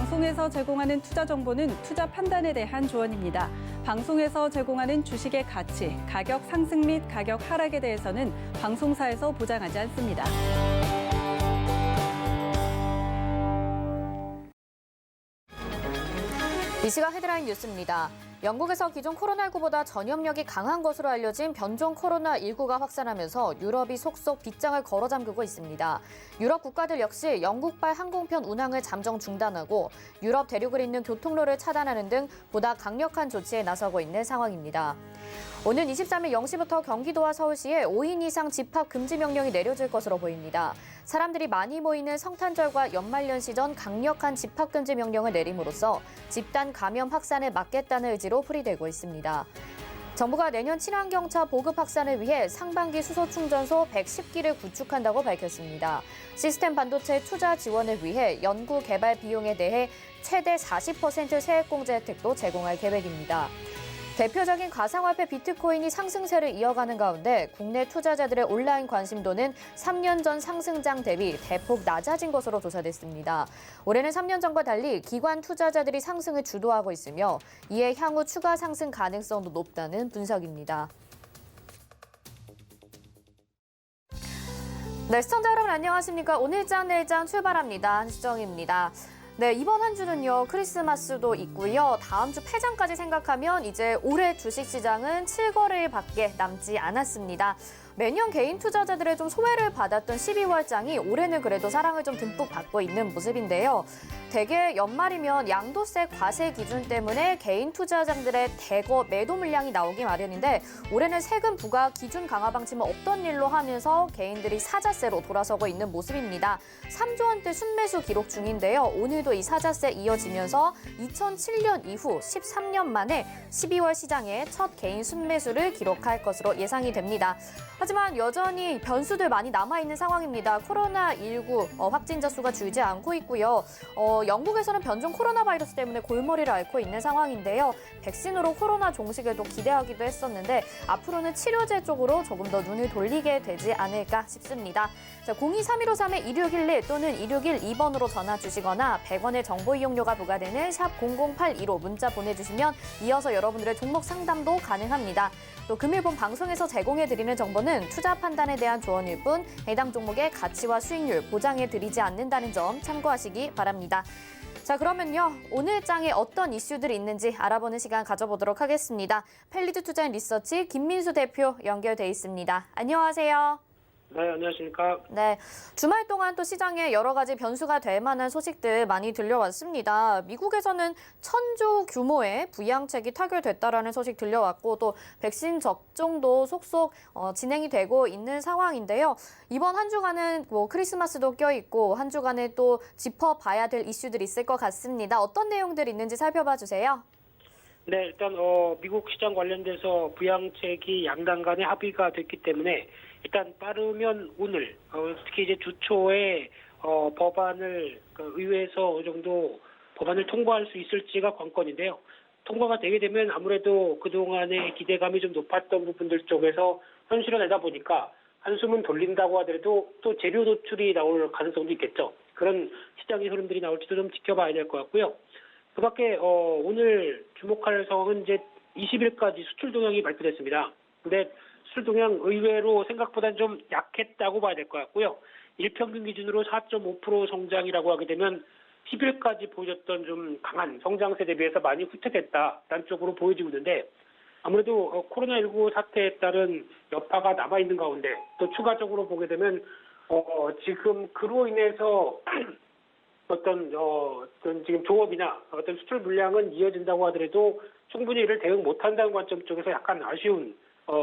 방송에서 제공하는 투자 정보는 투자 판단에 대한 조언입니다. 방송에서 제공하는 주식의 가치, 가격 상승 및 가격 하락에 대해서는 방송사에서 보장하지 않습니다. 이 시각 헤드라인 뉴스입니다. 영국에서 기존 코로나19보다 전염력이 강한 것으로 알려진 변종 코로나19가 확산하면서 유럽이 속속 빗장을 걸어 잠그고 있습니다. 유럽 국가들 역시 영국발 항공편 운항을 잠정 중단하고 유럽 대륙을 잇는 교통로를 차단하는 등 보다 강력한 조치에 나서고 있는 상황입니다. 오늘 23일 0시부터 경기도와 서울시에 5인 이상 집합 금지 명령이 내려질 것으로 보입니다. 사람들이 많이 모이는 성탄절과 연말연시 시전 강력한 집합 금지 명령을 내림으로써 집단 감염 확산을 막겠다는 의지로 풀이되고 있습니다. 정부가 내년 친환경차 보급 확산을 위해 상반기 수소 충전소 110기를 구축한다고 밝혔습니다. 시스템 반도체 투자 지원을 위해 연구 개발 비용에 대해 최대 40% 세액공제 혜택도 제공할 계획입니다. 대표적인 가상화폐 비트코인이 상승세를 이어가는 가운데 국내 투자자들의 온라인 관심도는 3년 전 상승장 대비 대폭 낮아진 것으로 조사됐습니다. 올해는 3년 전과 달리 기관 투자자들이 상승을 주도하고 있으며 이에 향후 추가 상승 가능성도 높다는 분석입니다. 네, 시청자 여러분 안녕하십니까? 오늘장 내일장 출발합니다. 한수정입니다. 네, 이번 한 주는요, 크리스마스도 있고요. 다음 주 폐장까지 생각하면 이제 올해 주식시장은 7거래일밖에 남지 않았습니다. 매년 개인 투자자들의 좀 소외를 받았던 12월장이 올해는 그래도 사랑을 좀 듬뿍 받고 있는 모습인데요. 대개 연말이면 양도세 과세 기준 때문에 개인 투자자들의 대거 매도 물량이 나오기 마련인데 올해는 세금 부과 기준 강화 방침을 없던 일로 하면서 개인들이 사자세로 돌아서고 있는 모습입니다. 3조 원대 순매수 기록 중인데요. 오늘도 이 사자세 이어지면서 2007년 이후 13년 만에 12월 시장에 첫 개인 순매수를 기록할 것으로 예상이 됩니다. 하지만 여전히 변수들 많이 남아있는 상황입니다. 코로나19 확진자 수가 줄지 않고 있고요. 영국에서는 변종 코로나 바이러스 때문에 골머리를 앓고 있는 상황인데요. 백신으로 코로나 종식에도 기대하기도 했었는데 앞으로는 치료제 쪽으로 조금 더 눈을 돌리게 되지 않을까 싶습니다. 자, 023153-2611 또는 2612번으로 전화 주시거나 100원의 정보 이용료가 부과되는 샵 0082로 문자 보내주시면 이어서 여러분들의 종목 상담도 가능합니다. 또 금일본 방송에서 제공해드리는 정보는 투자 판단에 대한 조언일 뿐 해당 종목의 가치와 수익률 보장해드리지 않는다는 점 참고하시기 바랍니다. 자, 그러면요. 오늘 장에 어떤 이슈들이 있는지 알아보는 시간 가져보도록 하겠습니다. 펠리드 투자인 리서치 김민수 대표 연결돼 있습니다. 안녕하세요. 네, 안녕하십니까. 네, 주말 동안 또 시장에 여러 가지 변수가 될 만한 소식들 많이 들려왔습니다. 미국에서는 1000조 규모의 부양책이 타결됐다라는 소식 들려왔고 또 백신 접종도 속속 진행이 되고 있는 상황인데요. 이번 한 주간은 뭐 크리스마스도 껴있고 한 주간에 또 짚어봐야 될 이슈들이 있을 것 같습니다. 어떤 내용들이 있는지 살펴봐 주세요. 네, 일단 미국 시장 관련돼서 부양책이 양당 간에 합의가 됐기 때문에 일단 빠르면 오늘 특히 이제 주 초에 법안을 의회에서 어느 정도 법안을 통과할 수 있을지가 관건인데요. 통과가 되게 되면 아무래도 그동안의 기대감이 좀 높았던 부분들 쪽에서 현실화되다 보니까 한숨은 돌린다고 하더라도 또 재료 노출이 나올 가능성도 있겠죠. 그런 시장의 흐름들이 나올지도 좀 지켜봐야 될 것 같고요. 그 밖에 오늘 주목할 상황은 이제 20일까지 수출 동향이 발표됐습니다. 근데 수출 동향 의외로 생각보다는 좀 약했다고 봐야 될 것 같고요. 일평균 기준으로 4.5% 성장이라고 하게 되면 10일까지 보여줬던 좀 강한 성장세 대비해서 많이 후퇴됐다라는 쪽으로 보여지고 있는데 아무래도 코로나19 사태에 따른 여파가 남아있는 가운데 또 추가적으로 보게 되면 지금 그로 인해서 어떤 지금 조업이나 어떤 수출 물량은 이어진다고 하더라도 충분히 이를 대응 못한다는 관점 쪽에서 약간 아쉬운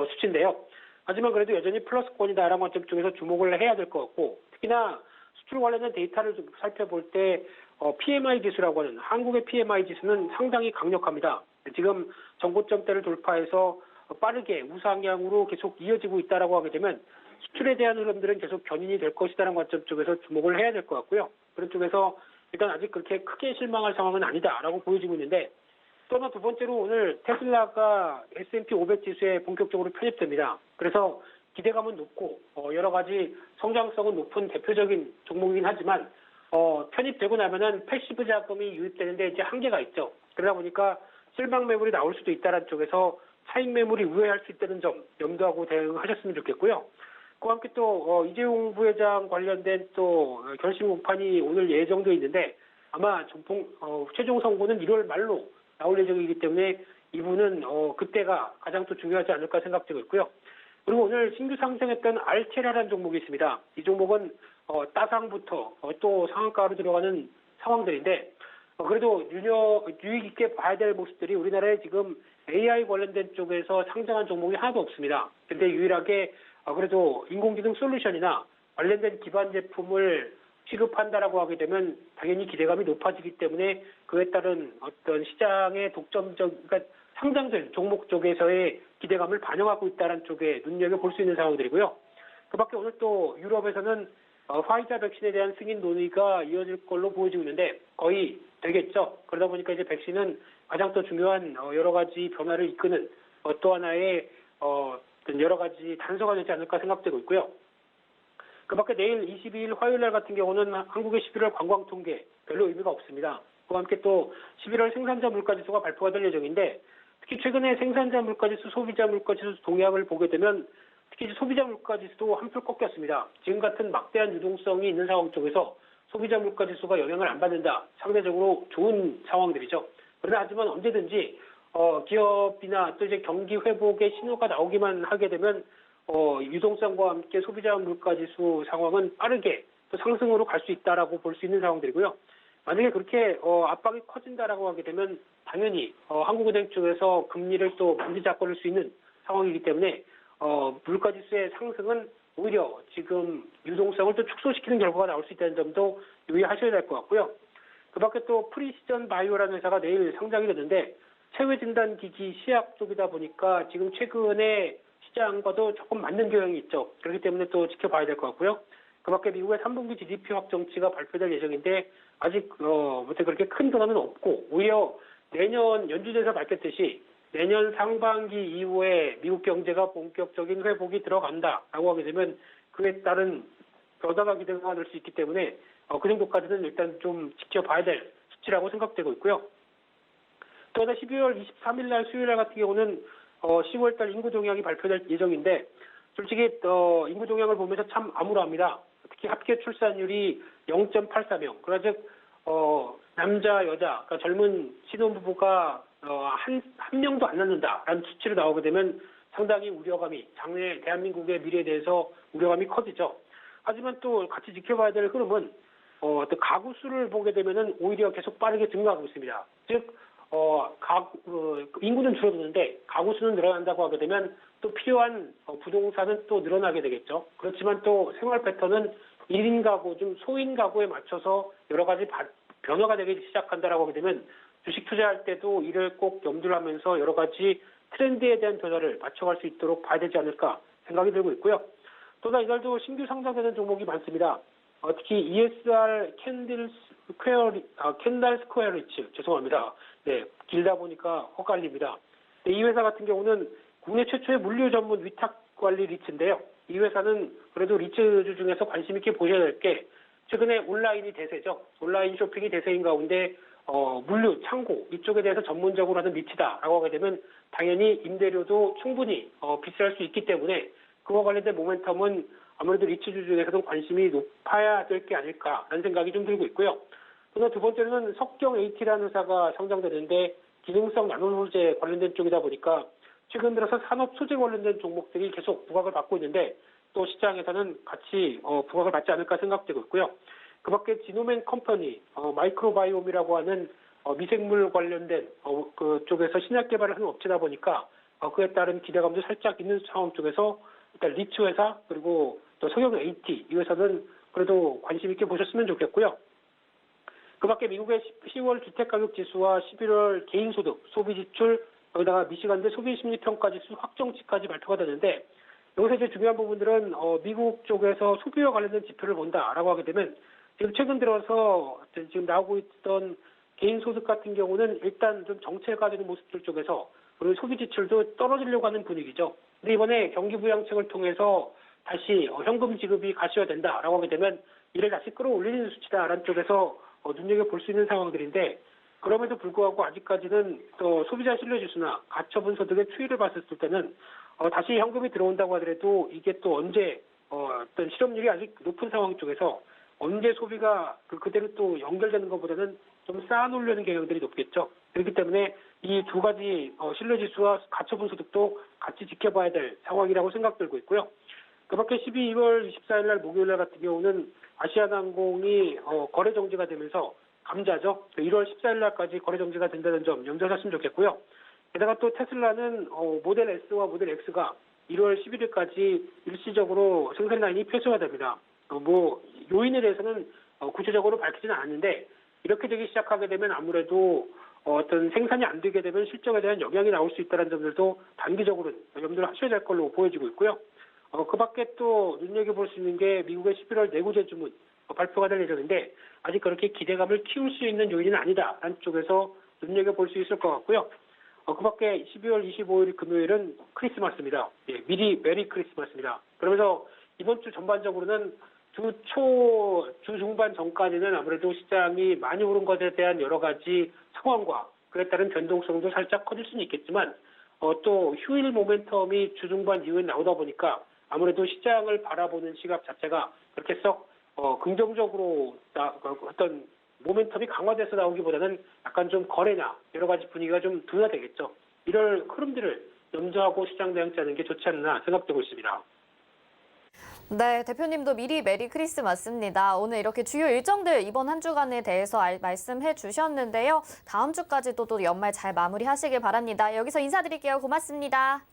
수치인데요. 하지만 그래도 여전히 플러스권이다라는 관점 쪽에서 주목을 해야 될 것 같고 특히나 수출 관련된 데이터를 좀 살펴볼 때 PMI 지수라고 하는 한국의 PMI 지수는 상당히 강력합니다. 지금 전고점대를 돌파해서 빠르게 우상향으로 계속 이어지고 있다라고 하게 되면 수출에 대한 흐름들은 계속 견인이 될 것이다라는 관점 쪽에서 주목을 해야 될 것 같고요. 그런 쪽에서 일단 아직 그렇게 크게 실망할 상황은 아니다라고 보여지고 있는데 또 하나 두 번째로 오늘 테슬라가 S&P 500 지수에 본격적으로 편입됩니다. 그래서 기대감은 높고 여러 가지 성장성은 높은 대표적인 종목이긴 하지만 편입되고 나면은 패시브 자금이 유입되는데 이제 한계가 있죠. 그러다 보니까 실망 매물이 나올 수도 있다는 쪽에서 차익 매물이 우회할 수 있다는 점 염두하고 대응하셨으면 좋겠고요. 그와 함께 또 이재용 부회장 관련된 또 결심 공판이 오늘 예정되어 있는데 아마 최종 선고는 1월 말로 나올 예정이기 때문에 이분은 그때가 가장 또 중요하지 않을까 생각되고 있고요. 그리고 오늘 신규 상승했던 알테라라는 종목이 있습니다. 이 종목은 따상부터 또 상한가로 들어가는 상황들인데 그래도 유익 있게 봐야 될 모습들이 우리나라에 지금 AI 관련된 쪽에서 상장한 종목이 하나도 없습니다. 근데 유일하게 그래도 인공지능 솔루션이나 관련된 기반 제품을 취급한다라고 하게 되면 당연히 기대감이 높아지기 때문에 그에 따른 어떤 시장의 그러니까 상장된 종목 쪽에서의 기대감을 반영하고 있다는 쪽에 눈여겨볼 수 있는 상황들이고요. 그 밖에 오늘 또 유럽에서는 화이자 백신에 대한 승인 논의가 이어질 걸로 보여지고 있는데 거의 되겠죠. 그러다 보니까 이제 백신은 가장 또 중요한 여러 가지 변화를 이끄는 또 하나의 여러 가지 단서가 되지 않을까 생각되고 있고요. 그 밖에 내일 22일 화요일 날 같은 경우는 한국의 11월 관광 통계 별로 의미가 없습니다. 그와 함께 또 11월 생산자 물가지수가 발표가 될 예정인데 특히 최근에 생산자 물가지수, 소비자 물가지수 동향을 보게 되면 특히 소비자 물가지수도 한풀 꺾였습니다. 지금 같은 막대한 유동성이 있는 상황 쪽에서 소비자 물가지수가 영향을 안 받는다. 상대적으로 좋은 상황들이죠. 그러나 하지만 언제든지 기업이나 또 이제 경기 회복의 신호가 나오기만 하게 되면 유동성과 함께 소비자 물가지수 상황은 빠르게 또 상승으로 갈 수 있다라고 볼 수 있는 상황들이고요. 만약에 그렇게 압박이 커진다라고 하게 되면 당연히 한국은행 쪽에서 금리를 또 반드시 잡아올 수 있는 상황이기 때문에 물가지수의 상승은 오히려 지금 유동성을 또 축소시키는 결과가 나올 수 있다는 점도 유의하셔야 될 것 같고요. 그 밖에 또 프리시전 바이오라는 회사가 내일 상장이 되는데 체외진단기기 시약 쪽이다 보니까 지금 최근에 시장과도 조금 맞는 경향이 있죠. 그렇기 때문에 또 지켜봐야 될 것 같고요. 그 밖에 미국의 3분기 GDP 확정치가 발표될 예정인데 아직 그렇게 큰 변화는 없고 오히려 내년 연준에서 밝혔듯이 내년 상반기 이후에 미국 경제가 본격적인 회복이 들어간다라고 하게 되면 그에 따른 변화가 기대가 될 수 있기 때문에 그 정도까지는 일단 좀 지켜봐야 될 수치라고 생각되고 있고요. 또 하나 12월 23일 날 수요일 날 같은 경우는 10월 달 인구 동향이 발표될 예정인데 솔직히 인구 동향을 보면서 참 암울합니다. 특히 합계 출산율이 0.84명. 그러나 즉 남자, 여자, 그러니까 젊은 신혼부부가 한 명도 안 낳는다라는 수치로 나오게 되면 상당히 우려감이 장래 대한민국의 미래에 대해서 우려감이 커지죠. 하지만 또 같이 지켜봐야 될 흐름은 또 가구 수를 보게 되면은 오히려 계속 빠르게 증가하고 있습니다. 즉 인구는 줄어드는데 가구 수는 늘어난다고 하게 되면 또 필요한 부동산은 또 늘어나게 되겠죠. 그렇지만 또 생활 패턴은 1인 가구, 좀 소인 가구에 맞춰서 여러 가지 변화가 되기 시작한다라고 하게 되면 주식 투자할 때도 이를 꼭 염두를 하면서 여러 가지 트렌드에 대한 변화를 맞춰갈 수 있도록 봐야 되지 않을까 생각이 들고 있고요. 또한 이날도 신규 상장되는 종목이 많습니다. 특히 ESR 캔달 스퀘어 리츠 죄송합니다. 네, 길다 보니까 헛갈립니다. 네, 이 회사 같은 경우는 국내 최초의 물류 전문 위탁 관리 리츠인데요. 이 회사는 그래도 리츠주 중에서 관심 있게 보셔야 될 게 최근에 온라인이 대세죠. 온라인 쇼핑이 대세인 가운데 물류, 창고 이쪽에 대해서 전문적으로 하는 리츠다라고 하게 되면 당연히 임대료도 충분히 비쌀 수 있기 때문에 그와 관련된 모멘텀은 아무래도 리츠주 중에서도 관심이 높아야 될 게 아닐까라는 생각이 좀 들고 있고요. 그리고 두 번째로는 석경 AT라는 회사가 상장되는데 기능성 나노 소재 관련된 쪽이다 보니까 최근 들어서 산업 소재 관련된 종목들이 계속 부각을 받고 있는데 또 시장에서는 같이 부각을 받지 않을까 생각되고 있고요. 그 밖에 지노맨 컴퍼니, 마이크로바이옴이라고 하는 미생물 관련된 그쪽에서 신약 개발을 하는 업체다 보니까 그에 따른 기대감도 살짝 있는 상황 쪽에서 일단 리츠 회사 그리고 또 석영 AT 이 회사는 그래도 관심 있게 보셨으면 좋겠고요. 그 밖에 미국의 10월 주택가격지수와 11월 개인소득, 소비지출, 여기다가 미시간대 소비심리평가지수 확정치까지 발표가 되는데 여기서 이제 중요한 부분들은 미국 쪽에서 소비와 관련된 지표를 본다라고 하게 되면 지금 최근 들어서 지금 나오고 있던 개인소득 같은 경우는 일단 좀 정체화되는 모습들 쪽에서 그리고 소비지출도 떨어지려고 하는 분위기죠. 근데 이번에 경기부양책을 통해서 다시 현금 지급이 가셔야 된다라고 하게 되면 이를 다시 끌어올리는 수치다라는 쪽에서 눈여겨볼 수 있는 상황들인데 그럼에도 불구하고 아직까지는 또 소비자 신뢰지수나 가처분 소득의 추이를 봤을 때는 다시 현금이 들어온다고 하더라도 이게 또 언제 어떤 실업률이 아직 높은 상황 쪽에서 언제 소비가 그대로 또 연결되는 것보다는 좀 쌓아놓으려는 경향들이 높겠죠. 그렇기 때문에 이 두 가지 신뢰지수와 가처분 소득도 같이 지켜봐야 될 상황이라고 생각들고 있고요. 그밖에 12월 24일 날 목요일 날 같은 경우는 아시아나항공이 거래 정지가 되면서 감자죠. 1월 14일 날까지 거래 정지가 된다는 점 염두하셨으면 좋겠고요. 게다가 또 테슬라는 모델 S와 모델 X가 1월 11일까지 일시적으로 생산 라인이 폐쇄화됩니다. 요인에 대해서는 구체적으로 밝히지는 않았는데 이렇게 되기 시작하게 되면 아무래도 어떤 생산이 안 되게 되면 실적에 대한 영향이 나올 수 있다는 점들도 단기적으로는 염두를 하셔야 될 걸로 보여지고 있고요. 그 밖에 또 눈여겨볼 수 있는 게 미국의 11월 내구재 주문 발표가 될 예정인데 아직 그렇게 기대감을 키울 수 있는 요인은 아니다라는 쪽에서 눈여겨볼 수 있을 것 같고요. 그 밖에 12월 25일 금요일은 크리스마스입니다. 예, 미리 메리 크리스마스입니다. 그러면서 이번 주 전반적으로는 주 중반 전까지는 아무래도 시장이 많이 오른 것에 대한 여러 가지 상황과 그에 따른 변동성도 살짝 커질 수는 있겠지만 또 휴일 모멘텀이 주 중반 이후에 나오다 보니까 아무래도 시장을 바라보는 시각 자체가 그렇게 썩 긍정적으로 어떤 모멘텀이 강화돼서 나오기보다는 약간 좀 거래나 여러 가지 분위기가 좀 둔화되겠죠. 이럴 흐름들을 염두하고 시장 대응 짜는 게 좋지 않나 생각되고 있습니다. 네, 대표님도 미리 메리 크리스마스입니다. 오늘 이렇게 주요 일정들 이번 한 주간에 대해서 말씀해 주셨는데요. 다음 주까지도 또 연말 잘 마무리하시길 바랍니다. 여기서 인사드릴게요. 고맙습니다.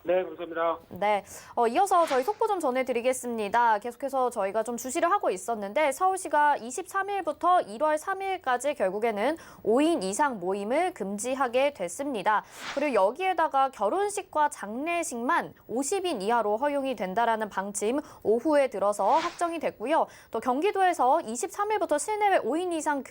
네, 감사합니다. 네, 이어서 저희 속보 좀 전해드리겠습니다. 계속해서 저희가 좀 주시를 하고 있었는데 서울시가 23일부터 1월 3일까지 결국에는 5인 이상 모임을 금지하게 됐습니다. 그리고 여기에다가 결혼식과 장례식만 50인 이하로 허용이 된다라는 방침 오후에 들어서 확정이 됐고요. 또 경기도에서 23일부터 실내외 5인 이상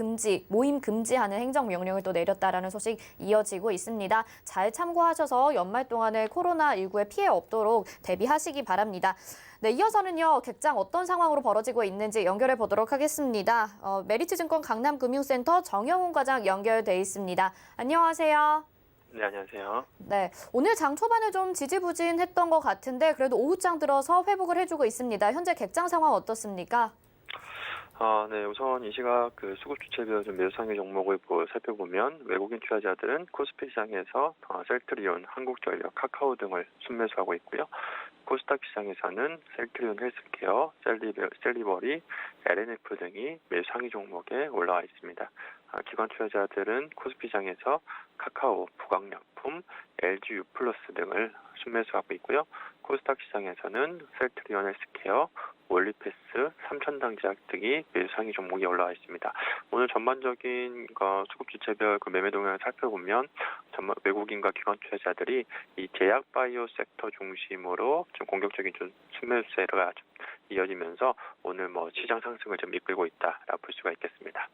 모임 금지하는 행정명령을 또 내렸다라는 소식 이어지고 있습니다. 잘 참고하셔서 연말 동안에 코로나19에 피해 없도록 대비하시기 바랍니다. 네, 이어서는요, 객장 어떤 상황으로 벌어지고 있는지 연결해 보도록 하겠습니다. 메리츠증권 강남금융센터 정영훈 과장 연결돼 있습니다. 안녕하세요. 네, 안녕하세요. 네, 오늘 장 초반에 좀 지지부진했던 것 같은데 그래도 오후장 들어서 회복을 해주고 있습니다. 현재 객장 상황 어떻습니까? 네, 우선 이 시각 수급 주체별 좀 매수 상위 종목을 살펴보면 외국인 투자자들은 코스피 시장에서 셀트리온, 한국전력, 카카오 등을 순매수하고 있고요. 코스닥 시장에서는 셀트리온 헬스케어, 셀리버리, LNF 등이 매수 상위 종목에 올라와 있습니다. 기관 투자자들은 코스피 시장에서 카카오, 부강약품, LG U+ 등을 순매수하고 있고요. 코스닥 시장에서는 셀트리온 헬스케어, 올리패스, 삼천당제약 등이 매수 상위 종목이 올라와 있습니다. 오늘 전반적인 수급 주체별 매매 동향을 살펴보면 외국인과 기관 투자자들이 이 제약 바이오 섹터 중심으로 좀 공격적인 좀 순매수세가 이어지면서 오늘 시장 상승을 좀 이끌고 있다라고 볼 수가 있겠습니다.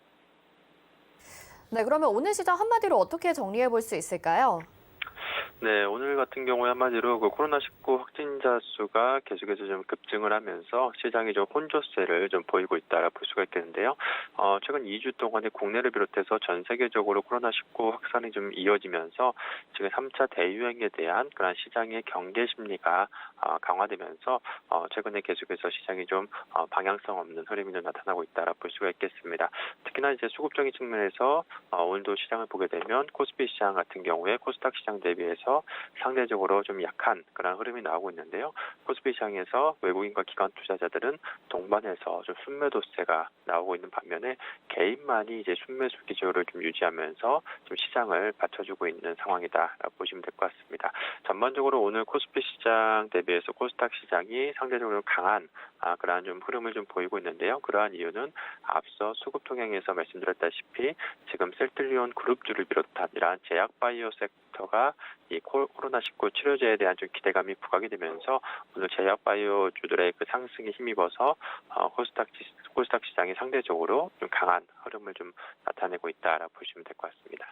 네, 그러면 오늘 시장 한마디로 어떻게 정리해 볼 수 있을까요? 네, 오늘 같은 경우에 한마디로 코로나19 확진자 수가 계속해서 좀 급증을 하면서 시장이 좀 혼조세를 좀 보이고 있다라 볼 수가 있겠는데요. 최근 2주 동안에 국내를 비롯해서 전 세계적으로 코로나19 확산이 좀 이어지면서 지금 3차 대유행에 대한 그런 시장의 경계 심리가 강화되면서 최근에 계속해서 시장이 좀 방향성 없는 흐름이 좀 나타나고 있다라 볼 수가 있겠습니다. 특히나 이제 수급적인 측면에서 오늘도 시장을 보게 되면 코스피 시장 같은 경우에 코스닥 시장 대비해서 상대적으로 좀 약한 그런 흐름이 나오고 있는데요. 코스피 시장에서 외국인과 기관 투자자들은 동반해서 좀 순매도세가 나오고 있는 반면에 개인만이 이제 순매수 기조를 좀 유지하면서 좀 시장을 받쳐주고 있는 상황이다라고 보시면 될 것 같습니다. 전반적으로 오늘 코스피 시장 대비해서 코스닥 시장이 상대적으로 강한 그러한 좀 흐름을 좀 보이고 있는데요. 그러한 이유는 앞서 수급 통행에서 말씀드렸다시피 지금 셀트리온 그룹주를 비롯한 이러한 제약 바이오 섹터가 이 코로나19 치료제에 대한 좀 기대감이 부각이 되면서 오늘 제약 바이오주들의 상승에 힘입어서 코스닥 시장이 상대적으로 좀 강한 흐름을 좀 나타내고 있다라고 보시면 될 것 같습니다.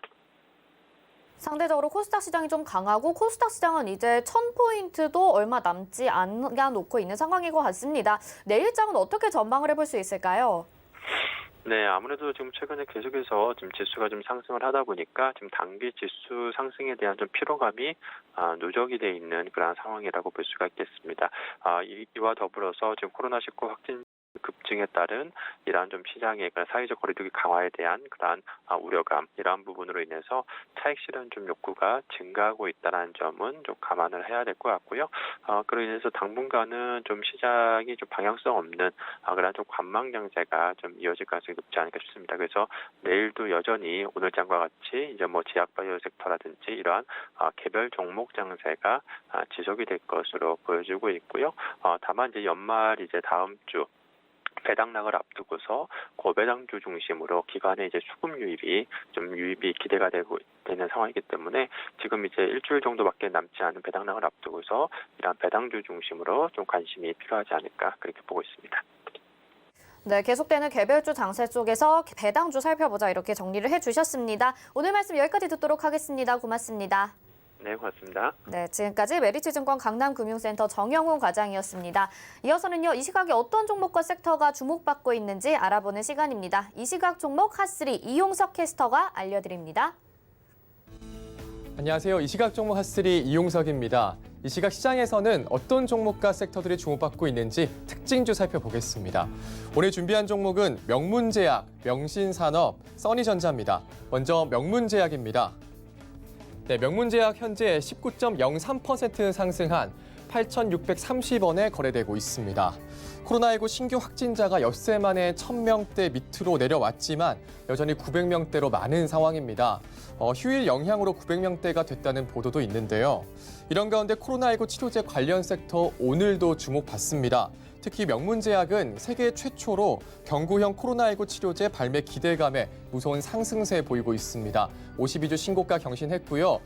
상대적으로 코스닥 시장이 좀 강하고 코스닥 시장은 이제 1000포인트도 얼마 남지 않아 놓고 있는 상황인 것 같습니다. 내일장은 어떻게 전망을 해볼 수 있을까요? 네, 아무래도 지금 최근에 계속해서 지금 지수가 좀 상승을 하다 보니까 지금 단기 지수 상승에 대한 좀 피로감이 누적이 돼 있는 그런 상황이라고 볼 수가 있겠습니다. 이와 더불어서 지금 코로나19 확진 급증에 따른 이러한 좀 시장의 그런 사회적 거리두기 강화에 대한 그러한 우려감, 이러한 부분으로 인해서 차익 실현 좀 욕구가 증가하고 있다는 점은 좀 감안을 해야 될 것 같고요. 그로 인해서 당분간은 좀 시장이 좀 방향성 없는 그런 좀 관망 양세가 좀 이어질 가능성이 높지 않을까 싶습니다. 그래서 내일도 여전히 오늘장과 같이 이제 뭐 제약바이오 섹터라든지 이러한 개별 종목 장세가 지속이 될 것으로 보여지고 있고요. 다만 이제 연말 이제 다음 주 배당락을 앞두고서 고배당주 중심으로 기관의 이제 수급 유입이 기대가 되는 상황이기 때문에 지금 이제 일주일 정도밖에 남지 않은 배당락을 앞두고서 이러한 배당주 중심으로 좀 관심이 필요하지 않을까 그렇게 보고 있습니다. 네, 계속되는 개별주 장세 속에서 배당주 살펴보자 이렇게 정리를 해주셨습니다. 오늘 말씀 여기까지 듣도록 하겠습니다. 고맙습니다. 네, 고맙습니다. 네, 지금까지 메리츠증권 강남금융센터 정영훈 과장이었습니다. 이어서는요, 이 시각에 어떤 종목과 섹터가 주목받고 있는지 알아보는 시간입니다. 이 시각 종목 핫3 이용석 캐스터가 알려드립니다. 안녕하세요. 이 시각 종목 핫3 이용석입니다. 이 시각 시장에서는 어떤 종목과 섹터들이 주목받고 있는지 특징주 살펴보겠습니다. 오늘 준비한 종목은 명문제약, 명신산업, 써니전자입니다. 먼저 명문제약입니다. 네, 명문제약 현재 19.03% 상승한 8,630원에 거래되고 있습니다. 코로나19 신규 확진자가 엿새 만에 1,000명대 밑으로 내려왔지만 여전히 900명대로 많은 상황입니다. 휴일 영향으로 900명대가 됐다는 보도도 있는데요. 이런 가운데 코로나19 치료제 관련 섹터 오늘도 주목받습니다. 특히 명문제약은 세계 최초로 경구형 코로나19 치료제 발매 기대감에 무서운 상승세 보이고 있습니다. 52주 신고가 경신했고요.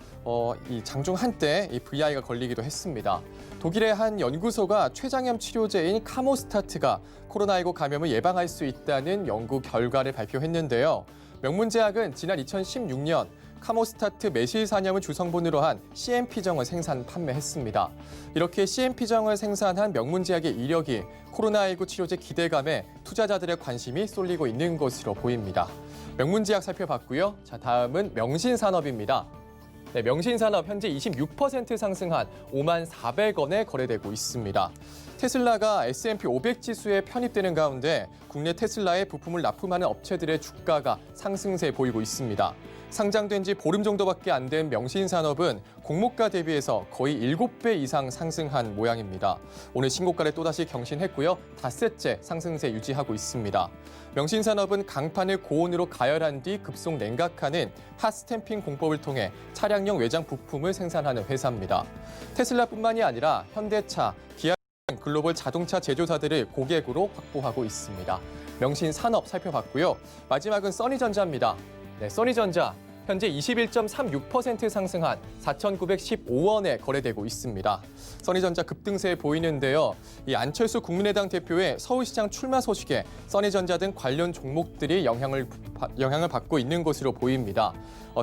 이 장중 한때 이 VI가 걸리기도 했습니다. 독일의 한 연구소가 최장염 치료제인 카모스타트가 코로나19 감염을 예방할 수 있다는 연구 결과를 발표했는데요. 명문제약은 지난 2016년 카모스타트 메실산염을 주성분으로 한 CMP정을 생산 판매했습니다. 이렇게 CMP정을 생산한 명문제약의 이력이 코로나19 치료제 기대감에 투자자들의 관심이 쏠리고 있는 것으로 보입니다. 명문제약 살펴봤고요. 자, 다음은 명신산업입니다. 네, 명신산업 현재 26% 상승한 54,400원에 거래되고 있습니다. 테슬라가 S&P 500 지수에 편입되는 가운데 국내 테슬라에 부품을 납품하는 업체들의 주가가 상승세 보이고 있습니다. 상장된 지 보름 정도밖에 안 된 명신산업은 공모가 대비해서 거의 7배 이상 상승한 모양입니다. 오늘 신고가를 또다시 경신했고요. 닷새째 상승세 유지하고 있습니다. 명신산업은 강판을 고온으로 가열한 뒤 급속 냉각하는 핫스탬핑 공법을 통해 차량용 외장 부품을 생산하는 회사입니다. 테슬라뿐만이 아니라 현대차, 기아 글로벌 자동차 제조사들을 고객으로 확보하고 있습니다. 명신산업 살펴봤고요. 마지막은 써니전자입니다. 네, 써니전자 현재 21.36% 상승한 4,915원에 거래되고 있습니다. 써니전자 급등세 보이는데요. 이 안철수 국민의당 대표의 서울시장 출마 소식에 써니전자 등 관련 종목들이 영향을 받고 있는 것으로 보입니다.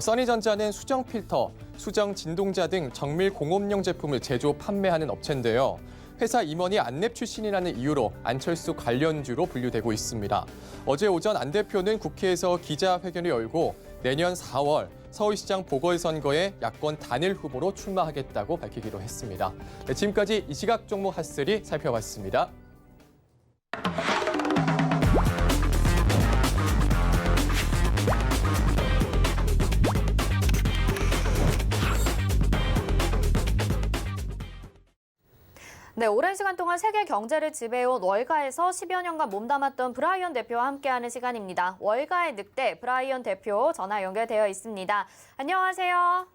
써니전자는 수정 필터, 수정 진동자 등 정밀 공업용 제품을 제조 판매하는 업체인데요. 회사 임원이 안랩 출신이라는 이유로 안철수 관련주로 분류되고 있습니다. 어제 오전 안 대표는 국회에서 기자회견을 열고 내년 4월 서울시장 보궐선거에 야권 단일 후보로 출마하겠다고 밝히기도 했습니다. 네, 지금까지 이 시각 종목 핫3 살펴봤습니다. 네, 오랜 시간 동안 세계 경제를 지배해온 월가에서 10여 년간 몸담았던 브라이언 대표와 함께하는 시간입니다. 월가의 늑대 브라이언 대표 전화 연결되어 있습니다. 안녕하세요.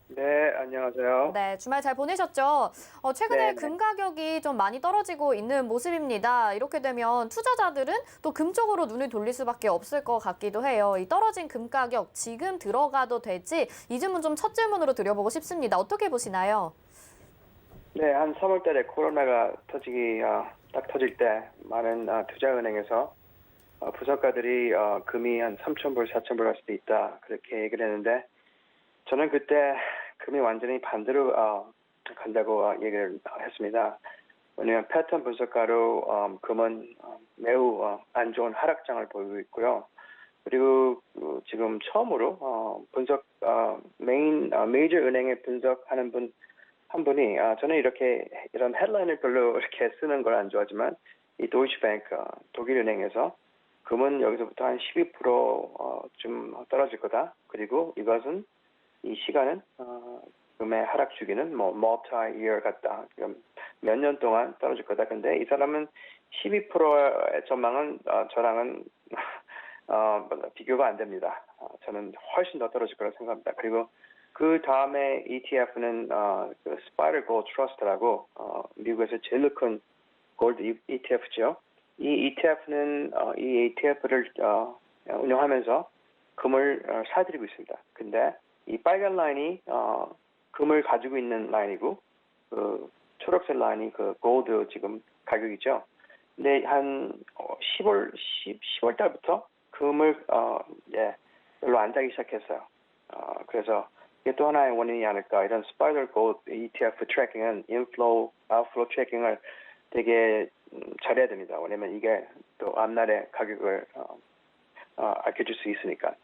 네, 안녕하세요. 네, 주말 잘 보내셨죠? 최근에 네. 금 가격이 좀 많이 떨어지고 있는 모습입니다. 이렇게 되면 투자자들은 또 금 쪽으로 눈을 돌릴 수밖에 없을 것 같기도 해요. 이 떨어진 금 가격 지금 들어가도 될지 이 질문 좀 첫 질문으로 드려보고 싶습니다. 어떻게 보시나요? 네, 한 3월 달에 코로나가 딱 터질 때 많은 투자은행에서 부석가들이 금이 한 3,000불, 4,000불 할 수도 있다 그렇게 얘기를 했는데 저는 그때 금이 완전히 반대로 간다고 얘기를 했습니다. 왜냐하면 패턴 분석가로 금은 매우 안 좋은 하락장을 보이고 있고요. 그리고 지금 처음으로 메이저 은행에 분석하는 한 분이 저는 이런 헤드라인을 별로 이렇게 쓰는 걸 안 좋아하지만 이 도이치뱅크 독일은행에서 금은 여기서부터 한 12%좀 떨어질 거다. 그리고 이것은 이 시간은 금의 하락 주기는 multi-year 같다. 몇 년 동안 떨어질 거다. 근데 이 사람은 12%의 전망은 저랑은 비교가 안 됩니다. 저는 훨씬 더 떨어질 거라고 생각합니다. 그리고 그 다음에 ETF는 스파이럴 골드 트러스트라고 미국에서 제일 큰 골드 ETF죠. 이 ETF는 이 ETF를 운영하면서 금을 사들이고 있습니다. 근데 이 빨간 라인이 금을 가지고 있는 라인이고 그 초록색 라인이 그 골드 지금 가격이죠. 근데 한 10월 달부터 금을 별로 안 사기 시작했어요. 그래서 이게 또 하나의 원인이 아닐까. 이런 스파이럴 골드 ETF 트래킹은 인플로우, 아웃플로우 트래킹을 되게 잘해야 됩니다. 왜냐면 이게 또 앞날의 가격을 알려줄 수 있으니까.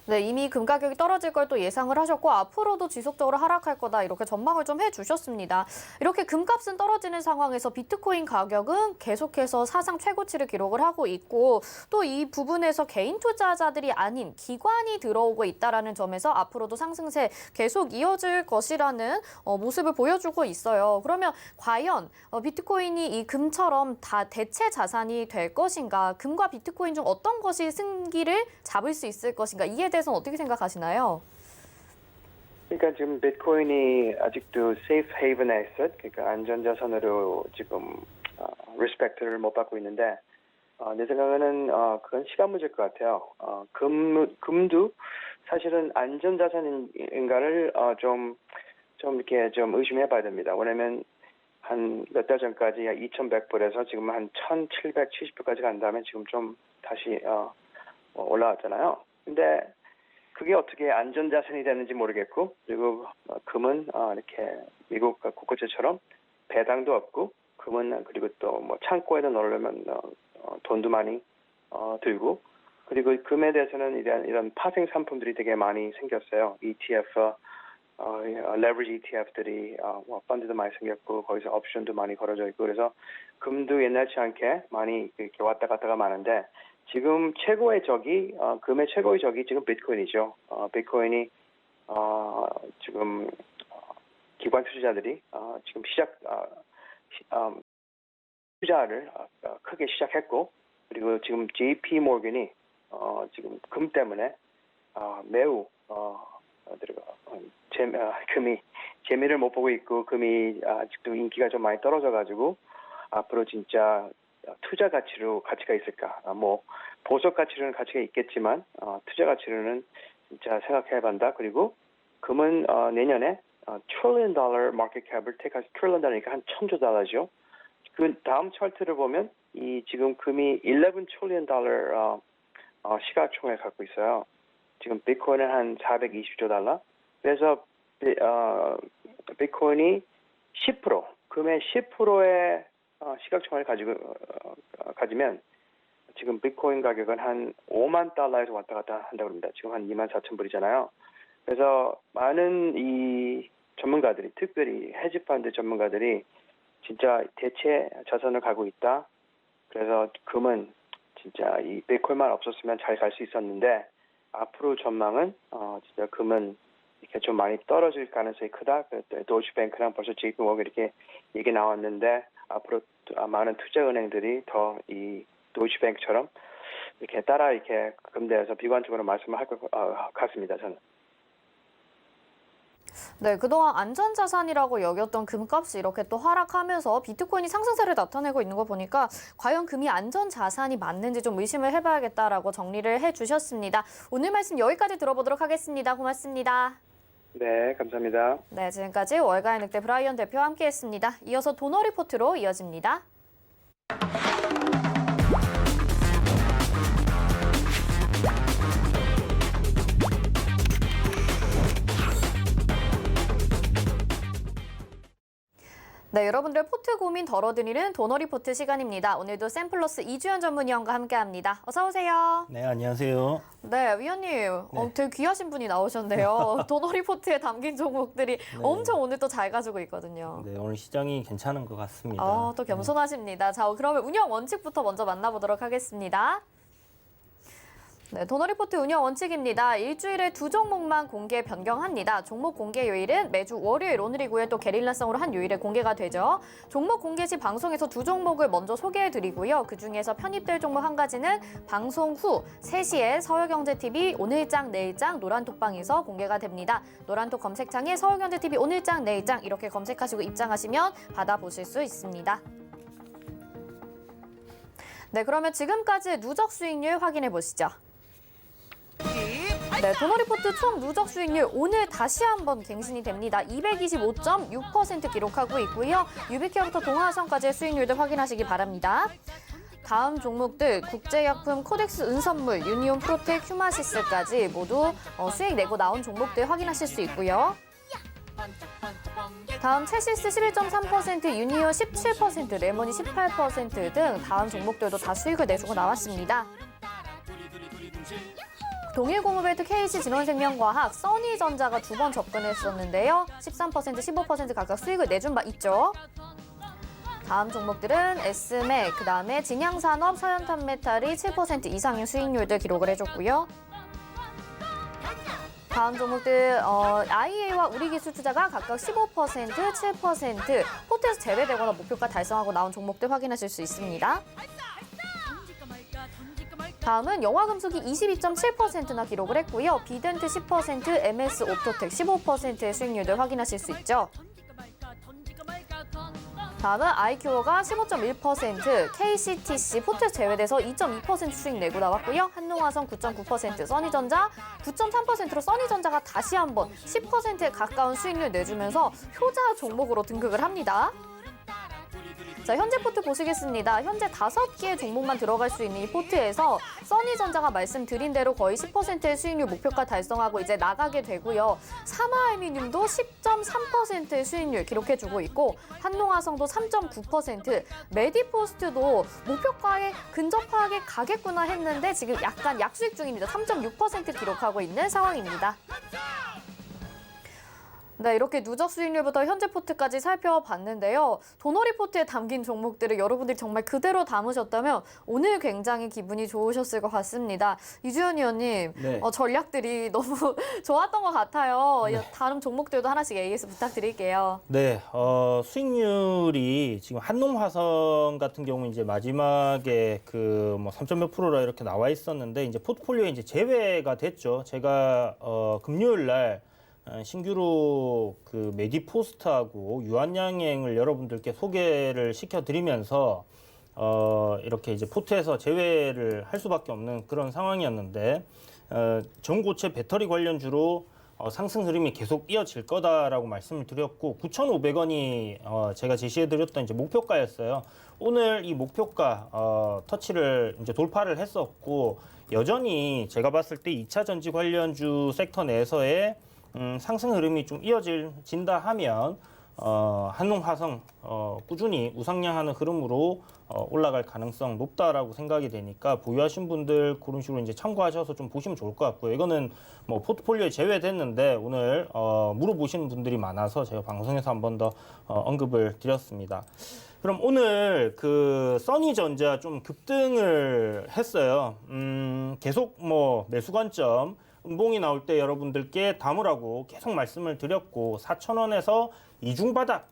네, 이미 금 가격이 떨어질 걸 또 예상을 하셨고 앞으로도 지속적으로 하락할 거다 이렇게 전망을 좀 해주셨습니다. 이렇게 금값은 떨어지는 상황에서 비트코인 가격은 계속해서 사상 최고치를 기록을 하고 있고 또 이 부분에서 개인 투자자들이 아닌 기관이 들어오고 있다는 점에서 앞으로도 상승세 계속 이어질 것이라는 모습을 보여주고 있어요. 그러면 과연 비트코인이 이 금처럼 다 대체 자산이 될 것인가? 금과 비트코인 중 어떤 것이 승기를 잡을 수 있을 것인가? 이에 대해서는 어떻게 생각하시나요? 그러니까 지금 비트코인이 아직도 세이프 헤이븐 에셋, 그러니까 안전자산으로 지금 리스펙트를 못 받고 있는데 내 생각에는 그건 시간 문제일 것 같아요. 금도 사실은 안전자산인가를 좀 이렇게 좀 의심해봐야 됩니다. 왜냐하면 한 몇 달 전까지 2,100불에서 지금 한 1,770불까지 간 다음에 지금 좀 다시 올라왔잖아요. 근데 그게 어떻게 안전자산이 되는지 모르겠고, 그리고 금은 이렇게 미국 국고채처럼 배당도 없고, 금은 그리고 또 창고에다 넣으려면 돈도 많이 들고, 그리고 금에 대해서는 이런 파생 상품들이 되게 많이 생겼어요. ETF, 레버리지 ETF들이 펀드도 많이 생겼고, 거기서 옵션도 많이 걸어져 있고, 그래서 금도 옛날치 않게 많이 이렇게 왔다 갔다가 많은데. 지금 최고의 적이 금의 최고의 적이 지금 비트코인이죠. 비트코인이 지금 기관 투자자들이 지금 투자를 크게 시작했고, 그리고 지금 JP 모건이 지금 금 때문에 매우 금이 재미를 못 보고 있고, 금이 아직도 인기가 좀 많이 떨어져가지고 앞으로 진짜 투자 가치가 있을까? 보석 가치로는 가치가 있겠지만 투자 가치로는 진짜 생각해봐야. 그리고 금은 내년에 $1 trillion 마켓 캡을 택할 $1 trillion 한 1,000조 달러죠. 그 다음 차트를 보면 이 지금 금이 $11 trillion 시가총액을 갖고 있어요. 지금 비트코인은 한 420조 달러. 그래서 비트코인이 10%, 금의 10%의 시가총액을 가지면 지금 비트코인 가격은 한 5만 달러에서 왔다 갔다 한다고 합니다. 지금 한 2만 4천 불이잖아요. 그래서 많은 이 전문가들이, 특별히 헤지펀드 전문가들이 진짜 대체 자산을 가고 있다. 그래서 금은 진짜 이 비트코인만 없었으면 잘 갈 수 있었는데 앞으로 전망은 진짜 금은 이렇게 좀 많이 떨어질 가능성이 크다. 도이치뱅크랑 벌써 JP 모건 이렇게 얘기 나왔는데 앞으로 많은 투자은행들이 더 이 도이치뱅크처럼 이렇게 따라 이렇게 금대에서 비관적으로 말씀을 할 것 같습니다. 저는. 네, 그동안 안전자산이라고 여겼던 금값이 이렇게 또 하락하면서 비트코인이 상승세를 나타내고 있는 거 보니까 과연 금이 안전자산이 맞는지 좀 의심을 해봐야겠다라고 정리를 해주셨습니다. 오늘 말씀 여기까지 들어보도록 하겠습니다. 고맙습니다. 네, 감사합니다. 네, 지금까지 월가의 늑대 브라이언 대표와 함께했습니다. 이어서 도너 리포트로 이어집니다. 네, 여러분들 포트 고민 덜어드리는 도너 리포트 시간입니다. 오늘도 샘플러스 이주연 전문위원과 함께합니다. 어서 오세요. 네, 안녕하세요. 네, 위원님, 되게 귀하신 분이 나오셨네요. 도너 리포트에 담긴 종목들이 엄청 오늘 또 잘 가지고 있거든요. 네, 오늘 시장이 괜찮은 것 같습니다. 또 겸손하십니다. 자, 그러면 운영 원칙부터 먼저 만나보도록 하겠습니다. 네, 도너 리포트 운영 원칙입니다. 일주일에 2종목만 공개 변경합니다. 종목 공개 요일은 매주 월요일, 오늘이고요. 또 게릴라성으로 한 요일에 공개가 되죠. 종목 공개 시 방송에서 2종목을 먼저 소개해드리고요. 그중에서 편입될 종목 한 가지는 방송 후 3시에 서울경제TV 오늘장 내일장 노란톡방에서 공개가 됩니다. 노란톡 검색창에 서울경제TV 오늘장 내일장 이렇게 검색하시고 입장하시면 받아보실 수 있습니다. 네, 그러면 지금까지 누적 수익률 확인해 보시죠. 네, 도너 리포트 총 누적 수익률 오늘 다시 한번 갱신이 됩니다. 225.6% 기록하고 있고요. 유비케어부터 동아화성까지의 수익률들 확인하시기 바랍니다. 다음 종목들 국제약품 코덱스 은선물, 유니온 프로텍, 휴마시스까지 모두 수익 내고 나온 종목들 확인하실 수 있고요. 다음 체시스 11.3%, 유니온 17%, 레몬이 18% 등 다음 종목들도 다 수익을 내주고 나왔습니다. 동일공업벨트, KC진원생명과학, 써니전자가 2번 접근했었는데요. 13%, 15% 각각 수익을 내준 바 있죠. 다음 종목들은 에스맥, 그다음에 진양산업, 서현탄메탈이 7% 이상의 수익률들 기록을 해줬고요. 다음 종목들 IEA와 우리기술투자가 각각 15%, 7%, 포트에서 제외되거나 목표가 달성하고 나온 종목들 확인하실 수 있습니다. 다음은 영화금속이 22.7%나 기록을 했고요. 비덴트 10%, MS 옵토텍 15%의 수익률들 확인하실 수 있죠. 다음은 아이큐어가 15.1%, KCTC 포트에서 제외돼서 2.2% 수익 내고 나왔고요. 한농화성 9.9%, 써니전자 9.3%로 써니전자가 다시 한번 10%에 가까운 수익률 내주면서 효자 종목으로 등극을 합니다. 자, 현재 포트 보시겠습니다. 현재 5개의 종목만 들어갈 수 있는 이 포트에서 써니전자가 말씀드린 대로 거의 10%의 수익률 목표가 달성하고 이제 나가게 되고요. 삼화알미늄도 10.3%의 수익률 기록해주고 있고 한농화성도 3.9%, 메디포스트도 목표가에 근접하게 가겠구나 했는데 지금 약간 약수익 중입니다. 3.6% 기록하고 있는 상황입니다. 네, 이렇게 누적 수익률부터 현재 포트까지 살펴봤는데요. 도너 리포트에 담긴 종목들을 여러분들이 정말 그대로 담으셨다면 오늘 굉장히 기분이 좋으셨을 것 같습니다. 이주연 의원님, 네. 전략들이 너무 좋았던 것 같아요. 네. 다른 종목들도 하나씩 AS 부탁드릴게요. 네, 수익률이 지금 한농화성 같은 경우 이제 마지막에 그 뭐 3.몇 %라 이렇게 나와 있었는데 이제 포트폴리오에 이제 제외가 됐죠. 제가 금요일 날 신규로 그 메디포스트하고 유한양행을 여러분들께 소개를 시켜드리면서 이렇게 이제 포트에서 제외를 할 수밖에 없는 그런 상황이었는데 전고체 배터리 관련주로 상승 흐름이 계속 이어질 거다라고 말씀을 드렸고 9,500원이 제가 제시해드렸던 이제 목표가였어요. 오늘 이 목표가 터치를 이제 돌파를 했었고 여전히 제가 봤을 때 2차 전지 관련주 섹터 내에서의 상승 흐름이 좀 이어진다 하면 한농화성 꾸준히 우상향하는 흐름으로 올라갈 가능성 높다라고 생각이 되니까 보유하신 분들 그런 식으로 이제 참고하셔서 좀 보시면 좋을 것 같고요. 이거는 뭐 포트폴리오에 제외됐는데 오늘 물어보시는 분들이 많아서 제가 방송에서 한 번 더 언급을 드렸습니다. 그럼 오늘 그 써니전자 좀 급등을 했어요. 계속 뭐 매수 관점 음봉이 나올 때 여러분들께 담으라고 계속 말씀을 드렸고 4,000원에서 이중바닥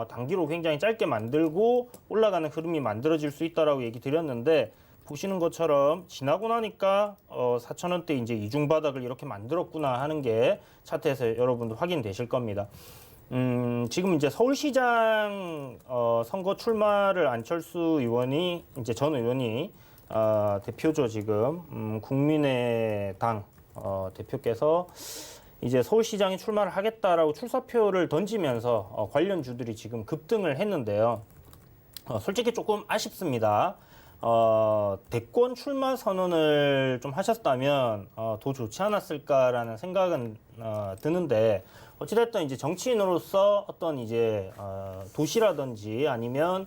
단기로 굉장히 짧게 만들고 올라가는 흐름이 만들어질 수 있다라고 얘기 드렸는데 보시는 것처럼 지나고 나니까 4,000원대 이제 이중바닥을 이렇게 만들었구나 하는 게 차트에서 여러분들 확인되실 겁니다. 지금 이제 서울시장 선거 출마를 안철수 의원이 이제 전 의원이 대표죠 지금 국민의당 대표께서 이제 서울시장에 출마를 하겠다라고 출사표를 던지면서 관련주들이 지금 급등을 했는데요. 솔직히 조금 아쉽습니다. 대권 출마 선언을 좀 하셨다면 더 좋지 않았을까라는 생각은 드는데 어찌됐든 이제 정치인으로서 어떤 이제 도시라든지 아니면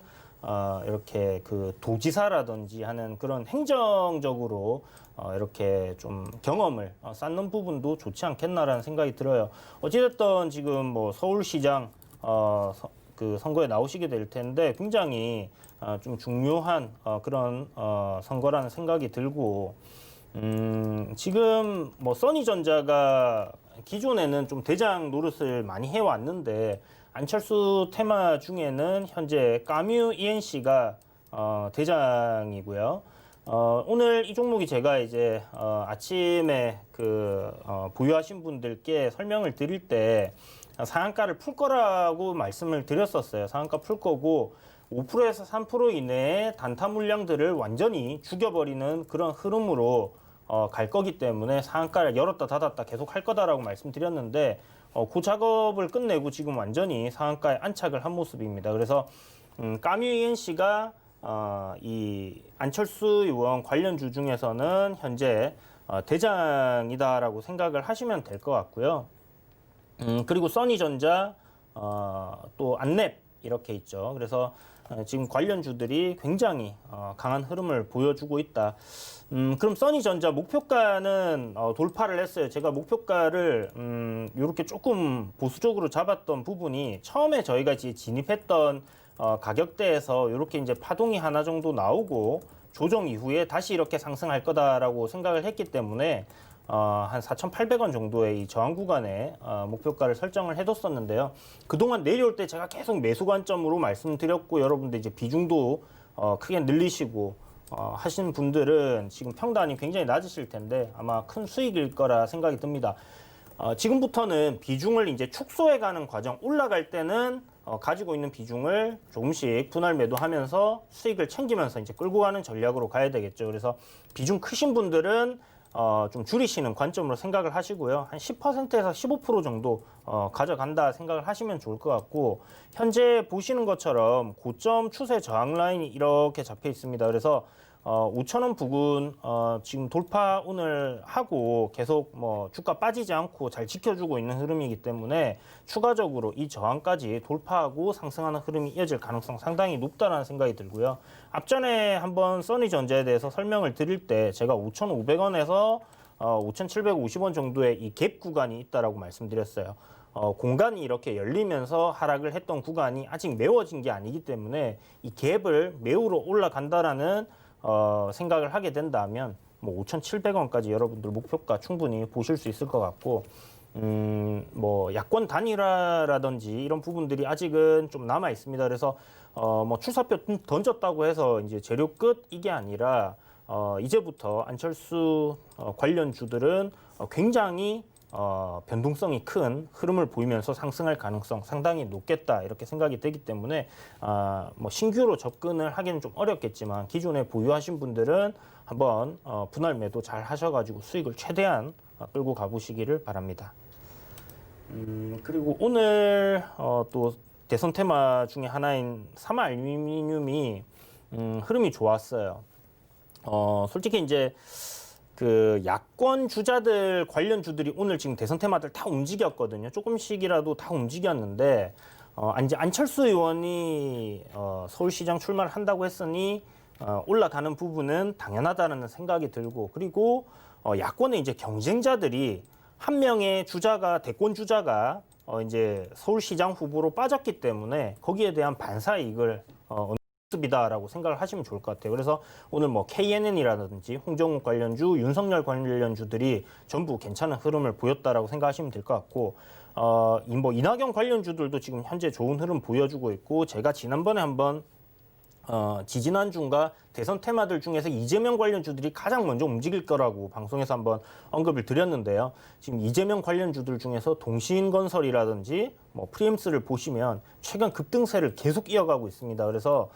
이렇게 그 도지사라든지 하는 그런 행정적으로 이렇게 좀 경험을 쌓는 부분도 좋지 않겠나라는 생각이 들어요. 어찌됐든 지금 뭐 서울시장 그 선거에 나오시게 될 텐데 굉장히 좀 중요한 그런 선거라는 생각이 들고 지금 뭐 써니전자가 기존에는 좀 대장 노릇을 많이 해왔는데 안철수 테마 중에는 현재 까뮤 ENC가 대장이고요. 오늘 이 종목이 제가 이제 아침에 그 보유하신 분들께 설명을 드릴 때 상한가를 풀 거라고 말씀을 드렸었어요. 상한가 풀 거고 5%에서 3% 이내의 단타 물량들을 완전히 죽여버리는 그런 흐름으로 갈 거기 때문에 상한가를 열었다 닫았다 계속 할 거다라고 말씀드렸는데 그 작업을 끝내고 지금 완전히 상한가에 안착을 한 모습입니다. 그래서 까뮤 ENC가 이 안철수 의원 관련주 중에서는 현재 대장이다라고 생각을 하시면 될 것 같고요. 그리고 써니전자 또 안랩 이렇게 있죠. 그래서 지금 관련주들이 굉장히 강한 흐름을 보여주고 있다. 그럼 써니전자 목표가는 돌파를 했어요. 제가 목표가를 이렇게 조금 보수적으로 잡았던 부분이 처음에 저희가 이제 진입했던 가격대에서 이렇게 이제 파동이 하나 정도 나오고 조정 이후에 다시 이렇게 상승할 거다라고 생각을 했기 때문에 한 4,800원 정도의 이 저항 구간에 목표가를 설정을 해뒀었는데요. 그동안 내려올 때 제가 계속 매수 관점으로 말씀드렸고 여러분들 이제 비중도 크게 늘리시고 하신 분들은 지금 평단이 굉장히 낮으실 텐데 아마 큰 수익일 거라 생각이 듭니다. 지금부터는 비중을 이제 축소해가는 과정, 올라갈 때는 가지고 있는 비중을 조금씩 분할 매도하면서 수익을 챙기면서 이제 끌고 가는 전략으로 가야 되겠죠. 그래서 비중 크신 분들은 좀 줄이시는 관점으로 생각을 하시고요. 한 10%에서 15% 정도 가져간다 생각을 하시면 좋을 것 같고 현재 보시는 것처럼 고점 추세 저항 라인이 이렇게 잡혀 있습니다. 그래서 5,000원 부근 지금 돌파 오늘 하고 계속 뭐 주가 빠지지 않고 잘 지켜주고 있는 흐름이기 때문에 추가적으로 이 저항까지 돌파하고 상승하는 흐름이 이어질 가능성 상당히 높다라는 생각이 들고요. 앞전에 한번 써니전자에 대해서 설명을 드릴 때 제가 5,500원에서 5,750원 정도의 이 갭 구간이 있다라고 말씀드렸어요. 공간이 이렇게 열리면서 하락을 했던 구간이 아직 메워진 게 아니기 때문에 이 갭을 메우러 올라간다라는 생각을 하게 된다면 뭐 5,700원까지 여러분들 목표가 충분히 보실 수 있을 것 같고 뭐 야권 단일화라든지 이런 부분들이 아직은 좀 남아 있습니다. 그래서 뭐 출사표 던졌다고 해서 이제 재료 끝 이게 아니라 이제부터 안철수 관련주들은 굉장히 변동성이 큰 흐름을 보이면서 상승할 가능성 상당히 높겠다 이렇게 생각이 되기 때문에 뭐 신규로 접근을 하기는 좀 어렵겠지만 기존에 보유하신 분들은 한번 분할 매도 잘 하셔가지고 수익을 최대한 끌고 가보시기를 바랍니다. 그리고 오늘 또 대선 테마 중에 하나인 사마알루미늄이 흐름이 좋았어요. 솔직히 이제 그 야권 주자들 관련주들이 오늘 지금 대선 테마들 다 움직였거든요. 조금씩이라도 다 움직였는데 이제 안철수 의원이 서울시장 출마를 한다고 했으니 올라가는 부분은 당연하다는 생각이 들고 그리고 야권의 이제 경쟁자들이 한 명의 주자가 대권 주자가 이제 서울시장 후보로 빠졌기 때문에 거기에 대한 반사 이익을 이다라고 생각을 하시면 좋을 것 같아요. 그래서 오늘 뭐 KNN이라든지 홍정욱 관련주, 윤석열 관련주들이 전부 괜찮은 흐름을 보였다라고 생각하시면 될 것 같고 뭐 이낙연 관련주들도 지금 현재 좋은 흐름 보여주고 있고 제가 지난번에 한번 지지난주인가 대선 테마들 중에서 이재명 관련주들이 가장 먼저 움직일 거라고 방송에서 한번 언급을 드렸는데요. 지금 이재명 관련주들 중에서 동신건설이라든지 뭐 프리엠스를 보시면 최근 급등세를 계속 이어가고 있습니다. 그래서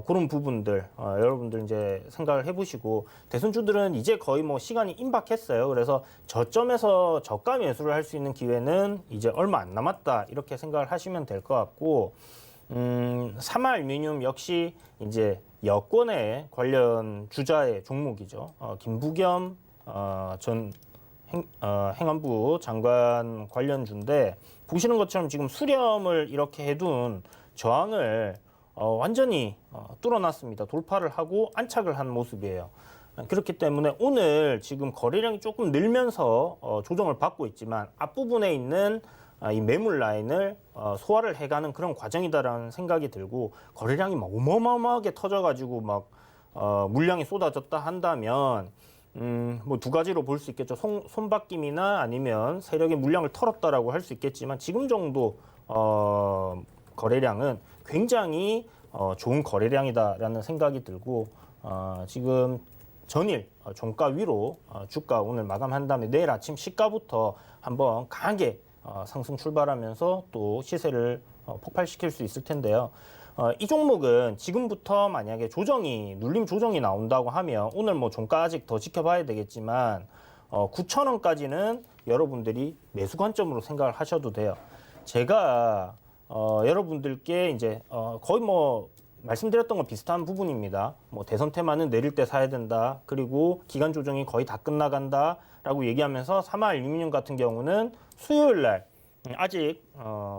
그런 부분들 여러분들 이제 생각을 해보시고 대선주들은 이제 거의 뭐 시간이 임박했어요. 그래서 저점에서 저가 매수를 할 수 있는 기회는 이제 얼마 안 남았다 이렇게 생각을 하시면 될 것 같고 사마알루미늄 역시 이제 여권의 관련 주자의 종목이죠. 김부겸 전 행안부 장관 관련주인데 보시는 것처럼 지금 수렴을 이렇게 해둔 저항을 완전히 뚫어놨습니다. 돌파를 하고 안착을 한 모습이에요. 그렇기 때문에 오늘 지금 거래량이 조금 늘면서 조정을 받고 있지만 앞부분에 있는 이 매물 라인을 소화를 해가는 그런 과정이다라는 생각이 들고 거래량이 막 어마어마하게 터져가지고 막 물량이 쏟아졌다 한다면 뭐 두 가지로 볼 수 있겠죠. 손바뀜이나 아니면 세력의 물량을 털었다라고 할 수 있겠지만 지금 정도 거래량은 굉장히 좋은 거래량이다라는 생각이 들고 지금 전일 종가 위로 주가 오늘 마감한 다음에 내일 아침 시가부터 한번 강하게 상승 출발하면서 또 시세를 폭발시킬 수 있을 텐데요. 이 종목은 지금부터 만약에 눌림 조정이 나온다고 하면 오늘 뭐 종가 아직 더 지켜봐야 되겠지만 9,000원까지는 여러분들이 매수 관점으로 생각을 하셔도 돼요. 제가 여러분들께 이제 거의 뭐 말씀드렸던 거 비슷한 부분입니다. 뭐 대선 테마는 내릴 때 사야 된다. 그리고 기간 조정이 거의 다 끝나간다라고 얘기하면서 3화166 같은 경우는 수요일 날 아직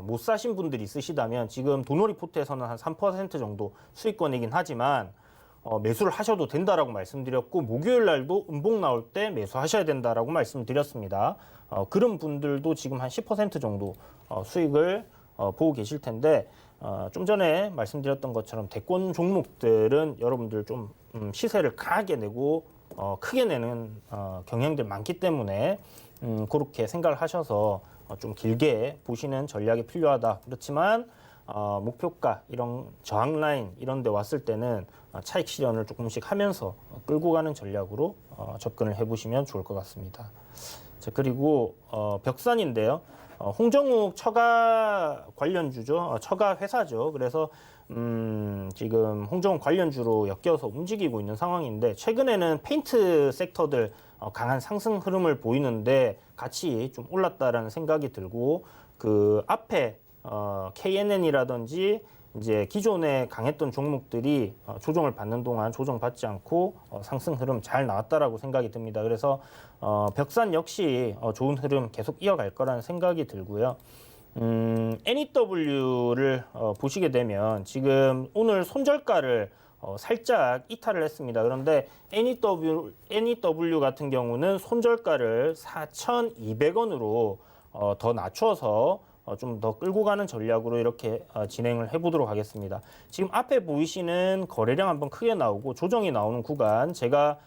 못 사신 분들이 있으시다면 지금 도놀이 포트에서는 한 3% 정도 수익권이긴 하지만 매수를 하셔도 된다라고 말씀드렸고 목요일 날도 음봉 나올 때 매수하셔야 된다라고 말씀드렸습니다. 그런 분들도 지금 한 10% 정도 수익을 보고 계실 텐데 좀 전에 말씀드렸던 것처럼 대권 종목들은 여러분들 좀 시세를 강하게 내고 크게 내는 경향들 많기 때문에 그렇게 생각을 하셔서 좀 길게 보시는 전략이 필요하다. 그렇지만 목표가 이런 저항 라인 이런 데 왔을 때는 차익 실현을 조금씩 하면서 끌고 가는 전략으로 접근을 해보시면 좋을 것 같습니다. 자, 그리고 벽산인데요. 홍정욱 처가 관련주죠. 처가 회사죠. 그래서 지금 홍정욱 관련주로 엮여서 움직이고 있는 상황인데 최근에는 페인트 섹터들 강한 상승 흐름을 보이는데 같이 좀 올랐다라는 생각이 들고 그 앞에 KNN이라든지 이제 기존에 강했던 종목들이 조정을 받는 동안 조정받지 않고 상승 흐름 잘 나왔다라고 생각이 듭니다. 그래서 벽산 역시 좋은 흐름 계속 이어갈 거라는 생각이 들고요. NEW를 보시게 되면 지금 오늘 손절가를 살짝 이탈을 했습니다. 그런데 NEW 같은 경우는 손절가를 4,200원으로 더 낮춰서 좀 더 끌고 가는 전략으로 이렇게 진행을 해보도록 하겠습니다. 지금 앞에 보이시는 거래량 한번 크게 나오고 조정이 나오는 구간 제가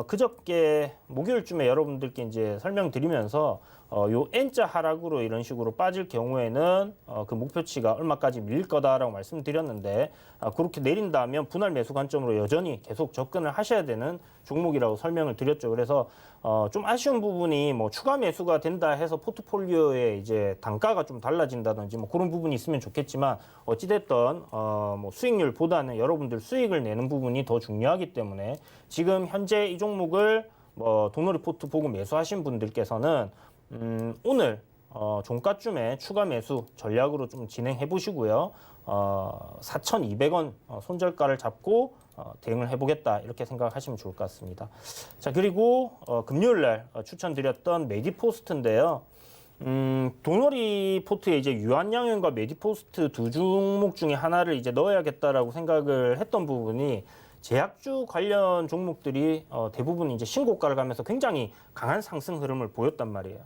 그저께 목요일쯤에 여러분들께 이제 설명드리면서 요 N자 하락으로 이런 식으로 빠질 경우에는 그 목표치가 얼마까지 밀릴 거다라고 말씀드렸는데 그렇게 내린다면 분할 매수 관점으로 여전히 계속 접근을 하셔야 되는 종목이라고 설명을 드렸죠. 그래서 좀 아쉬운 부분이 뭐 추가 매수가 된다 해서 포트폴리오에 이제 단가가 좀 달라진다든지 뭐 그런 부분이 있으면 좋겠지만 어찌됐든 뭐 수익률보다는 여러분들 수익을 내는 부분이 더 중요하기 때문에 지금 현재 이 종목을 뭐 도놀이 포트 보고 매수하신 분들께서는 오늘 종가쯤에 추가 매수 전략으로 좀 진행해 보시고요. 4,200원 손절가를 잡고 대응을 해보겠다 이렇게 생각하시면 좋을 것 같습니다. 자, 그리고 금요일 날 추천드렸던 메디포스트인데요. 도놀이 포트에 이제 유한양연과 메디포스트 두 종목 중에 하나를 이제 넣어야겠다라고 생각을 했던 부분이 제약주 관련 종목들이 대부분 이제 신고가를 가면서 굉장히 강한 상승 흐름을 보였단 말이에요.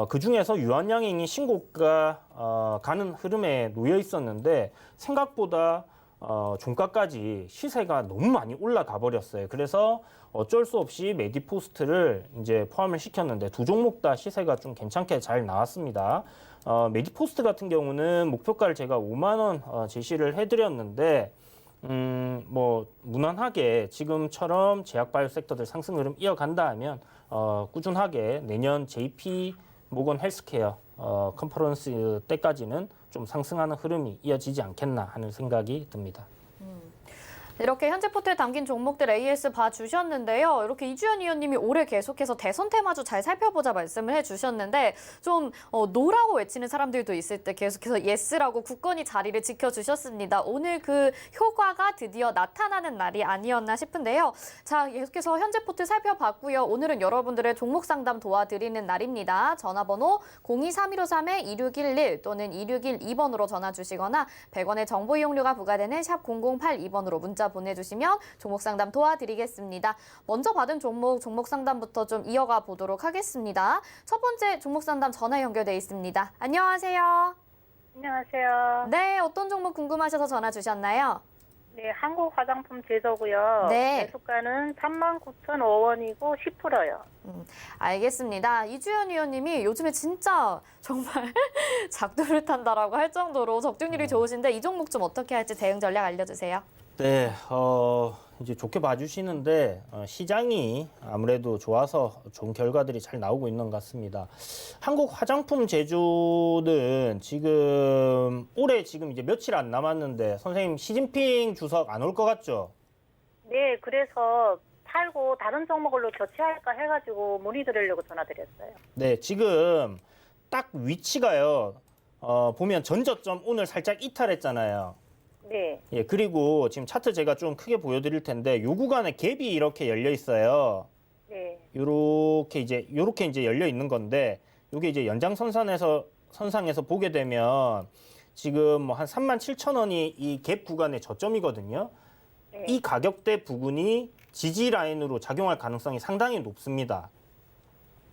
그 중에서 유한양행이 신고가 가는 흐름에 놓여 있었는데 생각보다 종가까지 시세가 너무 많이 올라가 버렸어요. 그래서 어쩔 수 없이 메디포스트를 이제 포함을 시켰는데 두 종목 다 시세가 좀 괜찮게 잘 나왔습니다. 메디포스트 같은 경우는 목표가를 제가 5만 원 제시를 해드렸는데 뭐 무난하게 지금처럼 제약바이오 섹터들 상승 흐름 이어간다 하면 꾸준하게 내년 JP 모건 헬스케어 컨퍼런스 때까지는 좀 상승하는 흐름이 이어지지 않겠나 하는 생각이 듭니다. 이렇게 현재 포트에 담긴 종목들 AS 봐주셨는데요. 이렇게 이주연 위원님이 올해 계속해서 대선 테마주 잘 살펴보자 말씀을 해주셨는데 좀 노라고 외치는 사람들도 있을 때 계속해서 예스라고 굳건히 자리를 지켜주셨습니다. 오늘 그 효과가 드디어 나타나는 날이 아니었나 싶은데요. 자, 계속해서 현재 포트 살펴봤고요. 오늘은 여러분들의 종목 상담 도와드리는 날입니다. 전화번호 023153-2611 또는 2612번으로 전화 주시거나 100원의 정보 이용료가 부과되는 샵 0082번으로 문자 보내주시면 종목 상담 도와드리겠습니다. 먼저 받은 종목 상담부터 좀 이어가 보도록 하겠습니다. 첫 번째 종목 상담 전화 연결돼 있습니다. 안녕하세요. 안녕하세요. 네, 어떤 종목 궁금하셔서 전화 주셨나요? 네, 한국 화장품 제조고요. 네. 매수가는 39,500원이고 10%요. 알겠습니다. 이주연 위원님이 요즘에 진짜 정말 작두를 탄다라고 할 정도로 적중률이 좋으신데 이 종목 좀 어떻게 할지 대응 전략 알려주세요. 네, 이제 좋게 봐주시는데 시장이 아무래도 좋아서 좋은 결과들이 잘 나오고 있는 것 같습니다. 한국 화장품 제조는 지금 올해 지금 이제 며칠 안 남았는데 선생님 시진핑 주석 안 올 것 같죠? 네, 그래서 팔고 다른 종목으로 교체할까 해가지고 문의드리려고 전화드렸어요. 네, 지금 딱 위치가요. 보면 전저점 오늘 살짝 이탈했잖아요. 네, 예, 그리고 지금 차트 제가 좀 크게 보여드릴 텐데 요 구간에 갭이 이렇게 열려 있어요. 네, 요렇게 이제 열려 있는 건데 요게 이제 선상에서 보게 되면 지금 뭐 한 37,000원이 이 갭 구간의 저점이거든요. 네. 이 가격대 부근이 지지 라인으로 작용할 가능성이 상당히 높습니다.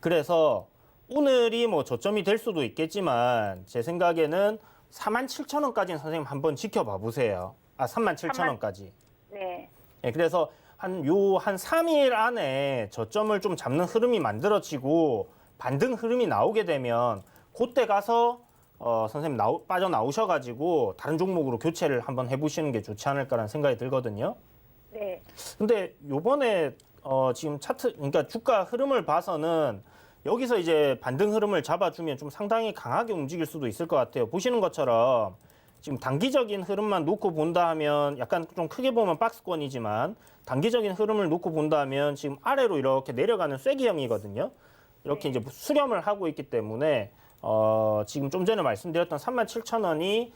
그래서 오늘이 뭐 저점이 될 수도 있겠지만 제 생각에는 47,000원까지는 선생님 한번 지켜봐 보세요. 37,000원까지. 네, 예, 그래서 한 3일 안에 저점을 좀 잡는 흐름이 만들어지고 반등 흐름이 나오게 되면 그때 가서 선생님 빠져나오셔가지고 다른 종목으로 교체를 한번 해보시는 게 좋지 않을까라는 생각이 들거든요. 네. 근데 요번에 지금 차트, 그러니까 주가 흐름을 봐서는 여기서 이제 반등 흐름을 잡아주면 좀 상당히 강하게 움직일 수도 있을 것 같아요. 보시는 것처럼 지금 단기적인 흐름만 놓고 본다 하면 약간 좀 크게 보면 박스권이지만 단기적인 흐름을 놓고 본다 하면 지금 아래로 이렇게 내려가는 쐐기형이거든요. 이렇게 이제 수렴을 하고 있기 때문에 지금 좀 전에 말씀드렸던 37,000원이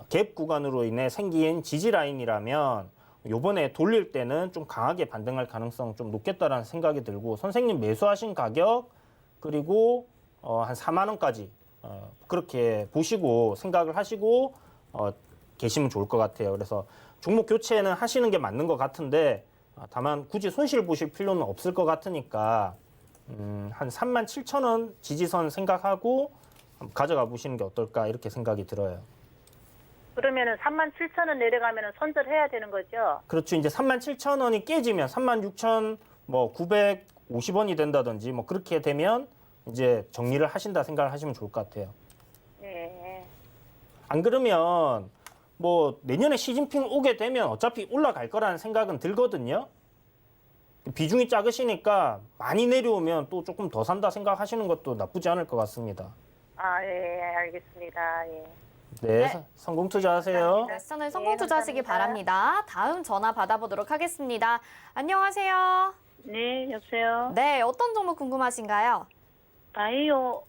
갭 구간으로 인해 생긴 지지 라인이라면 요번에 돌릴 때는 좀 강하게 반등할 가능성 좀 높겠다라는 생각이 들고 선생님 매수하신 가격 그리고 한 4만 원까지 그렇게 보시고 생각을 하시고 계시면 좋을 것 같아요. 그래서 종목 교체는 하시는 게 맞는 것 같은데 다만 굳이 손실 보실 필요는 없을 것 같으니까 한 37,000원 지지선 생각하고 가져가 보시는 게 어떨까 이렇게 생각이 들어요. 그러면은 37,000원 내려가면은 손절해야 되는 거죠? 그렇죠. 이제 37,000원이 깨지면 36,950원이 된다든지 뭐 그렇게 되면 이제 정리를 하신다 생각을 하시면 좋을 것 같아요. 네. 안 그러면 뭐 내년에 시진핑 오게 되면 어차피 올라갈 거라는 생각은 들거든요. 비중이 작으시니까 많이 내려오면 또 조금 더 산다 생각하시는 것도 나쁘지 않을 것 같습니다. 아, 예, 알겠습니다. 예. 네, 네. 성공 투자하세요. 네, 시청자 성공 투자하시기 감사합니다. 바랍니다. 다음 전화 받아보도록 하겠습니다. 안녕하세요. 네, 여보세요? 네, 어떤 종목 궁금하신가요? 바이오,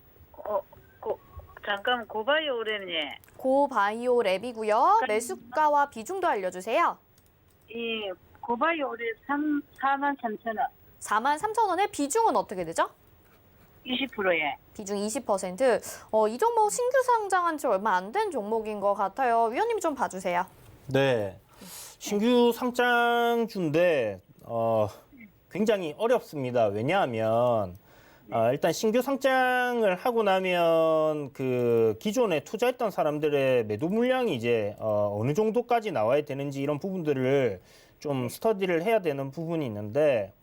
잠깐, 고바이오 오래네. 고바이오 랩이고요. 매수가와 비중도 알려주세요. 이 고바이오 오래 43,000원. 43,000원의 비중은 어떻게 되죠? 20%에. 비중 20%. 이 종목 신규 상장한 지 얼마 안 된 종목인 것 같아요. 위원님 좀 봐주세요. 네, 신규 상장주인데 굉장히 어렵습니다. 왜냐하면 일단 신규 상장을 하고 나면 그 기존에 투자했던 사람들의 매도 물량이 이제 어느 정도까지 나와야 되는지 이런 부분들을 좀 스터디를 해야 되는 부분이 있는데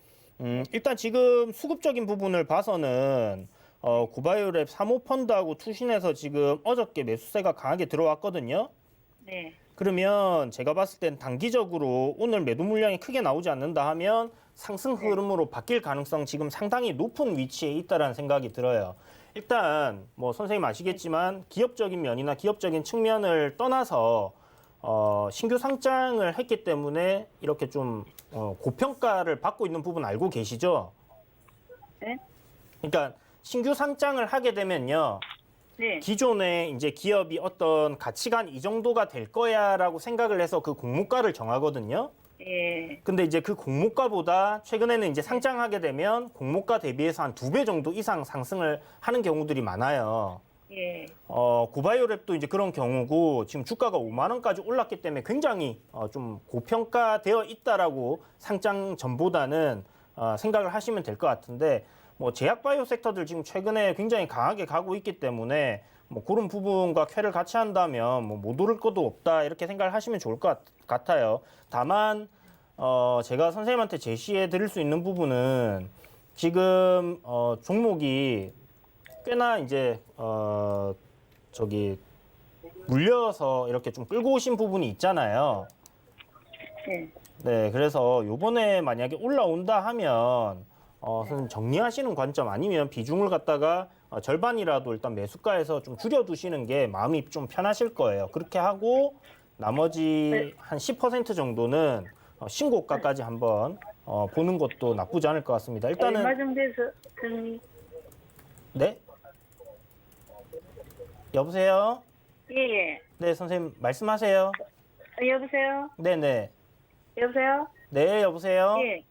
일단 지금 수급적인 부분을 봐서는 고바이오랩 3호 펀드하고 투신해서 지금 어저께 매수세가 강하게 들어왔거든요. 네. 그러면 제가 봤을 땐 단기적으로 오늘 매도 물량이 크게 나오지 않는다 하면 상승 흐름으로 바뀔 가능성 지금 상당히 높은 위치에 있다라는 생각이 들어요. 일단 뭐 선생님 아시겠지만 기업적인 면이나 기업적인 측면을 떠나서 신규 상장을 했기 때문에 이렇게 좀 고평가를 받고 있는 부분 알고 계시죠? 네? 그러니까 신규 상장을 하게 되면요. 네. 기존에 이제 기업이 어떤 가치가 한 이 정도가 될 거야라고 생각을 해서 그 공모가를 정하거든요. 예. 근데 이제 그 공모가보다 최근에는 이제 상장하게 되면 공모가 대비해서 한 2배 정도 이상 상승을 하는 경우들이 많아요. 예. 고바이오랩도 이제 그런 경우고 지금 주가가 5만 원까지 올랐기 때문에 굉장히 좀 고평가되어 있다라고 상장 전보다는 생각을 하시면 될 것 같은데 뭐 제약바이오 섹터들 지금 최근에 굉장히 강하게 가고 있기 때문에 뭐 그런 부분과 쾌를 같이 한다면 뭐 못 오를 것도 없다 이렇게 생각을 하시면 좋을 것 같아요. 다만 제가 선생님한테 제시해 드릴 수 있는 부분은 지금 종목이 꽤나 이제 물려서 이렇게 좀 끌고 오신 부분이 있잖아요. 네. 네, 그래서 요번에 만약에 올라온다 하면 선생님 정리하시는 관점 아니면 비중을 갖다가 절반이라도 일단 매수가에서 좀 줄여두시는 게 마음이 좀 편하실 거예요. 그렇게 하고 나머지 한 10% 정도는 신고가까지 한번 보는 것도 나쁘지 않을 것 같습니다. 일단은 얼마 정도에서 정리? 네? 여보세요? 예. 네, 선생님 말씀하세요. 여보세요? 네네. 여보세요? 네, 여보세요? 예.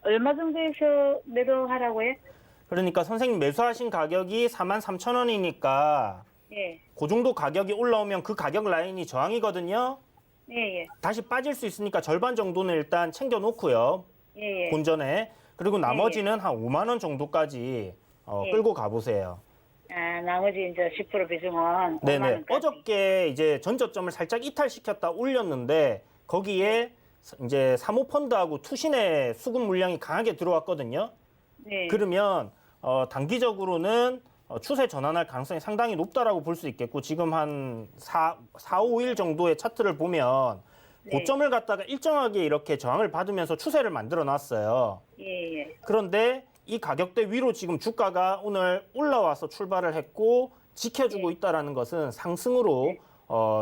얼마 정도에서 매도하라고요? 그러니까 선생님 매수하신 가격이 43,000원이니까 예. 그 정도 가격이 올라오면 그 가격 라인이 저항이거든요. 예. 다시 빠질 수 있으니까 절반 정도는 일단 챙겨 놓고요. 예. 본전에. 그리고 나머지는 한 5만 원 정도까지 끌고 가보세요. 나머지 이제 10% 비중은 네네. 5만 원까지. 어저께 이제 전저점을 살짝 이탈시켰다 올렸는데 거기에 이제 사모펀드하고 투신의 수급 물량이 강하게 들어왔거든요. 네. 그러면 단기적으로는 추세 전환할 가능성이 상당히 높다라고 볼 수 있겠고 지금 한 4, 5일 정도의 차트를 보면 네. 고점을 갖다가 일정하게 이렇게 저항을 받으면서 추세를 만들어 놨어요. 예. 그런데 이 가격대 위로 지금 주가가 오늘 올라와서 출발을 했고 지켜주고 있다라는 것은 상승으로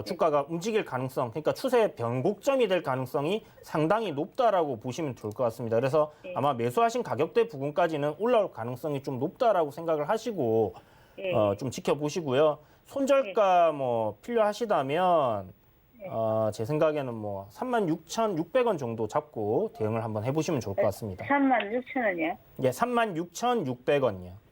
주가가 움직일 가능성, 그러니까 추세 변곡점이 될 가능성이 상당히 높다라고 보시면 좋을 것 같습니다. 그래서 아마 매수하신 가격대 부분까지는 올라올 가능성이 좀 높다라고 생각을 하시고 좀 지켜보시고요. 손절가 뭐 필요하시다면 제 생각에는 뭐 36,600원 정도 잡고 대응을 한번 해보시면 좋을 것 같습니다. 36,000원이요? 예, 36,600원이요.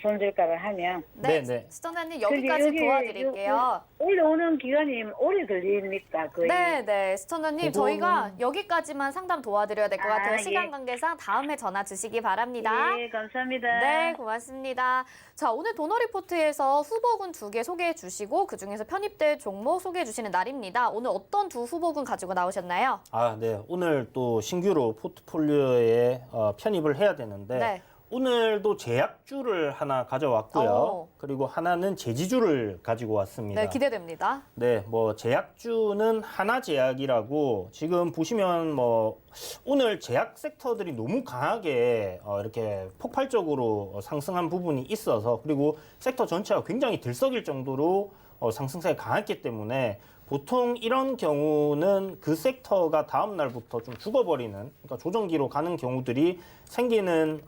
손절가를 하면. 네, 네. 시청자님 여기까지 도와드릴게요. 올라오는 기간이 오래 걸립니까? 거의. 네, 시청자님 그거는- 저희가 여기까지만 상담 도와드려야 될 것 같아요. 예. 시간 관계상 다음에 전화 주시기 바랍니다. 예, 감사합니다. 네, 고맙습니다. 자, 오늘 도너 리포트에서 후보군 2개 소개해 주시고 그중에서 편입될 종목 소개해 주시는 날입니다. 오늘 어떤 두 후보군 가지고 나오셨나요? 네. 오늘 또 신규로 포트폴리오에 편입을 해야 되는데 네. 오늘도 제약주를 하나 가져왔고요. 그리고 하나는 제지주를 가지고 왔습니다. 네, 기대됩니다. 네, 뭐 제약주는 하나제약이라고 지금 보시면 뭐 오늘 제약 섹터들이 너무 강하게 이렇게 폭발적으로 상승한 부분이 있어서 그리고 섹터 전체가 굉장히 들썩일 정도로 상승세가 강했기 때문에 보통 이런 경우는 그 섹터가 다음 날부터 좀 죽어버리는, 그러니까 조정기로 가는 경우들이 생기는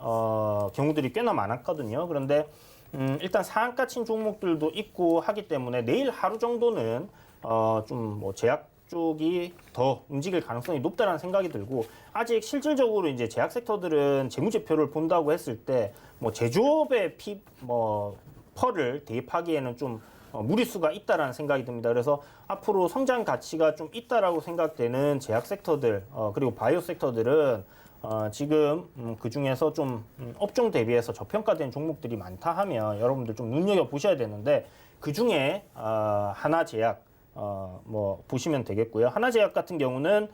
경우들이 꽤나 많았거든요. 그런데 일단 상한가 친 종목들도 있고 하기 때문에 내일 하루 정도는 좀 뭐 제약 쪽이 더 움직일 가능성이 높다는 생각이 들고 아직 실질적으로 이제 제약 섹터들은 재무제표를 본다고 했을 때 뭐 제조업의 펄을 대입하기에는 좀 무리수가 있다라는 생각이 듭니다. 그래서 앞으로 성장 가치가 좀 있다라고 생각되는 제약 섹터들 그리고 바이오 섹터들은 지금 그 중에서 좀 업종 대비해서 저평가된 종목들이 많다 하면 여러분들 좀 눈여겨 보셔야 되는데 그 중에 하나제약 뭐 보시면 되겠고요. 하나제약 같은 경우는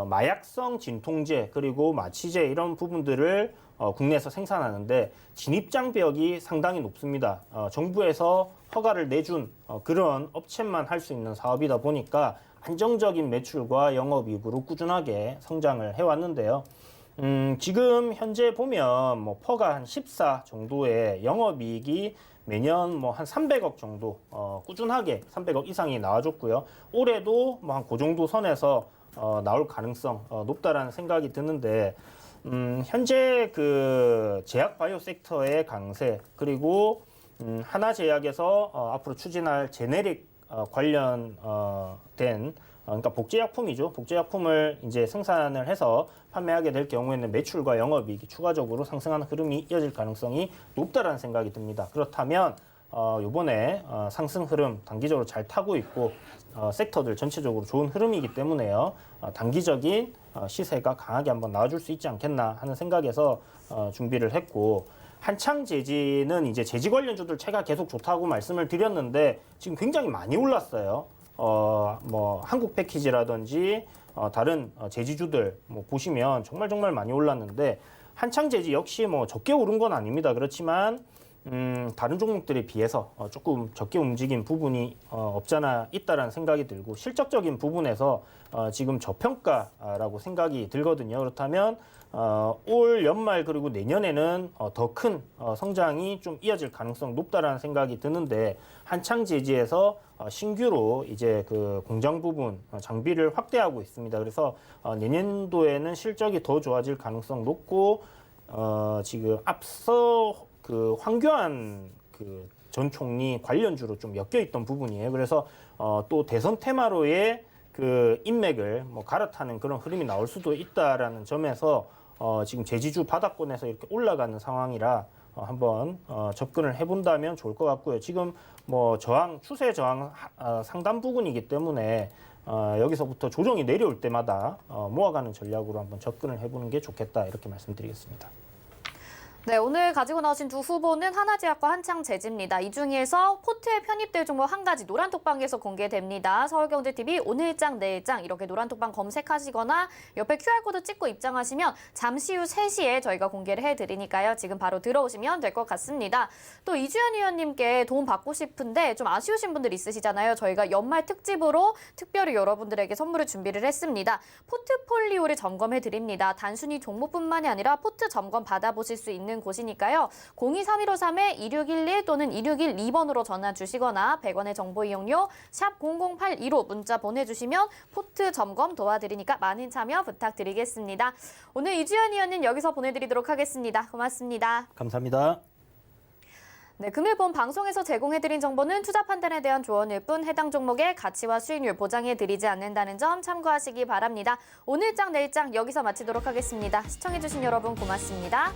마약성 진통제 그리고 마취제 이런 부분들을 국내에서 생산하는데 진입장벽이 상당히 높습니다. 정부에서 허가를 내준 그런 업체만 할 수 있는 사업이다 보니까 안정적인 매출과 영업이익으로 꾸준하게 성장을 해왔는데요. 지금 현재 보면 뭐 퍼가 한 14 정도의 영업이익이 매년 뭐 한 300억 정도 꾸준하게 300억 이상이 나와줬고요. 올해도 뭐 한 그 정도 선에서 나올 가능성 높다라는 생각이 드는데 현재 그 제약 바이오 섹터의 강세 그리고 하나제약에서 앞으로 추진할 제네릭 관련된 그러니까 복제약품이죠. 복제약품을 이제 생산을 해서 판매하게 될 경우에는 매출과 영업이익이 추가적으로 상승하는 흐름이 이어질 가능성이 높다라는 생각이 듭니다. 그렇다면 이번에 상승 흐름 단기적으로 잘 타고 있고 섹터들 전체적으로 좋은 흐름이기 때문에요. 단기적인 시세가 강하게 한번 나와줄 수 있지 않겠나 하는 생각에서 준비를 했고 한창제지는 이제 제지 관련주들 체가 계속 좋다고 말씀을 드렸는데 지금 굉장히 많이 올랐어요. 뭐 한국 패키지라든지 다른 제지주들 뭐 보시면 정말 많이 올랐는데 한창제지 역시 뭐 적게 오른 건 아닙니다. 그렇지만 다른 종목들에 비해서 조금 적게 움직인 부분이 없잖아 있다라는 생각이 들고 실적적인 부분에서 지금 저평가라고 생각이 들거든요. 그렇다면 올 연말 그리고 내년에는 더 큰 성장이 좀 이어질 가능성 높다라는 생각이 드는데 한창제지에서 신규로 이제 그 공장 부분 장비를 확대하고 있습니다. 그래서 내년도에는 실적이 더 좋아질 가능성 높고 지금 앞서 그 황교안 그 전 총리 관련주로 좀 엮여 있던 부분이에요. 그래서 또 대선 테마로의 그 인맥을 뭐 갈아타는 그런 흐름이 나올 수도 있다라는 점에서 지금 제지주 바닥권에서 이렇게 올라가는 상황이라 한번 접근을 해본다면 좋을 것 같고요. 지금 뭐 추세 저항 상단 부근이기 때문에 여기서부터 조정이 내려올 때마다 모아가는 전략으로 한번 접근을 해보는 게 좋겠다 이렇게 말씀드리겠습니다. 네, 오늘 가지고 나오신 두 후보는 하나제약과 한창제지입니다. 이 중에서 포트에 편입될 종목 한 가지 노란톡방에서 공개됩니다. 서울경제TV 오늘장 내일장 이렇게 노란톡방 검색하시거나 옆에 QR코드 찍고 입장하시면 잠시 후 3시에 저희가 공개를 해드리니까요. 지금 바로 들어오시면 될 것 같습니다. 또 이주연 위원님께 도움 받고 싶은데 좀 아쉬우신 분들 있으시잖아요. 저희가 연말 특집으로 특별히 여러분들에게 선물을 준비를 했습니다. 포트폴리오를 점검해드립니다. 단순히 종목뿐만이 아니라 포트 점검 받아보실 수 있는 곳이니까요. 023153-2611 또는 2612번으로 전화 주시거나 100원의 정보 이용료 샵 0082로 문자 보내주시면 포트 점검 도와드리니까 많은 참여 부탁드리겠습니다. 오늘 이주연 의원님 여기서 보내드리도록 하겠습니다. 고맙습니다. 감사합니다. 네, 금일본 방송에서 제공해드린 정보는 투자 판단에 대한 조언일 뿐 해당 종목의 가치와 수익률 보장해드리지 않는다는 점 참고하시기 바랍니다. 오늘장 내일장 여기서 마치도록 하겠습니다. 시청해주신 여러분 고맙습니다.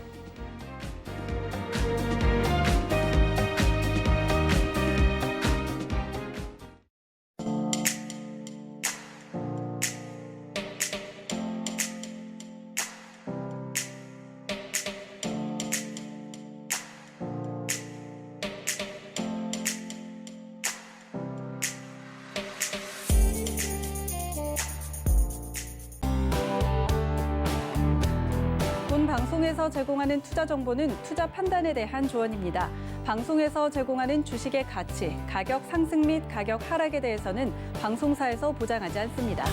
본 방송에서 제공하는 투자 정보는 투자 판단에 대한 조언입니다. 방송에서 제공하는 주식의 가치, 가격 상승 및 가격 하락에 대해서는 방송사에서 보장하지 않습니다.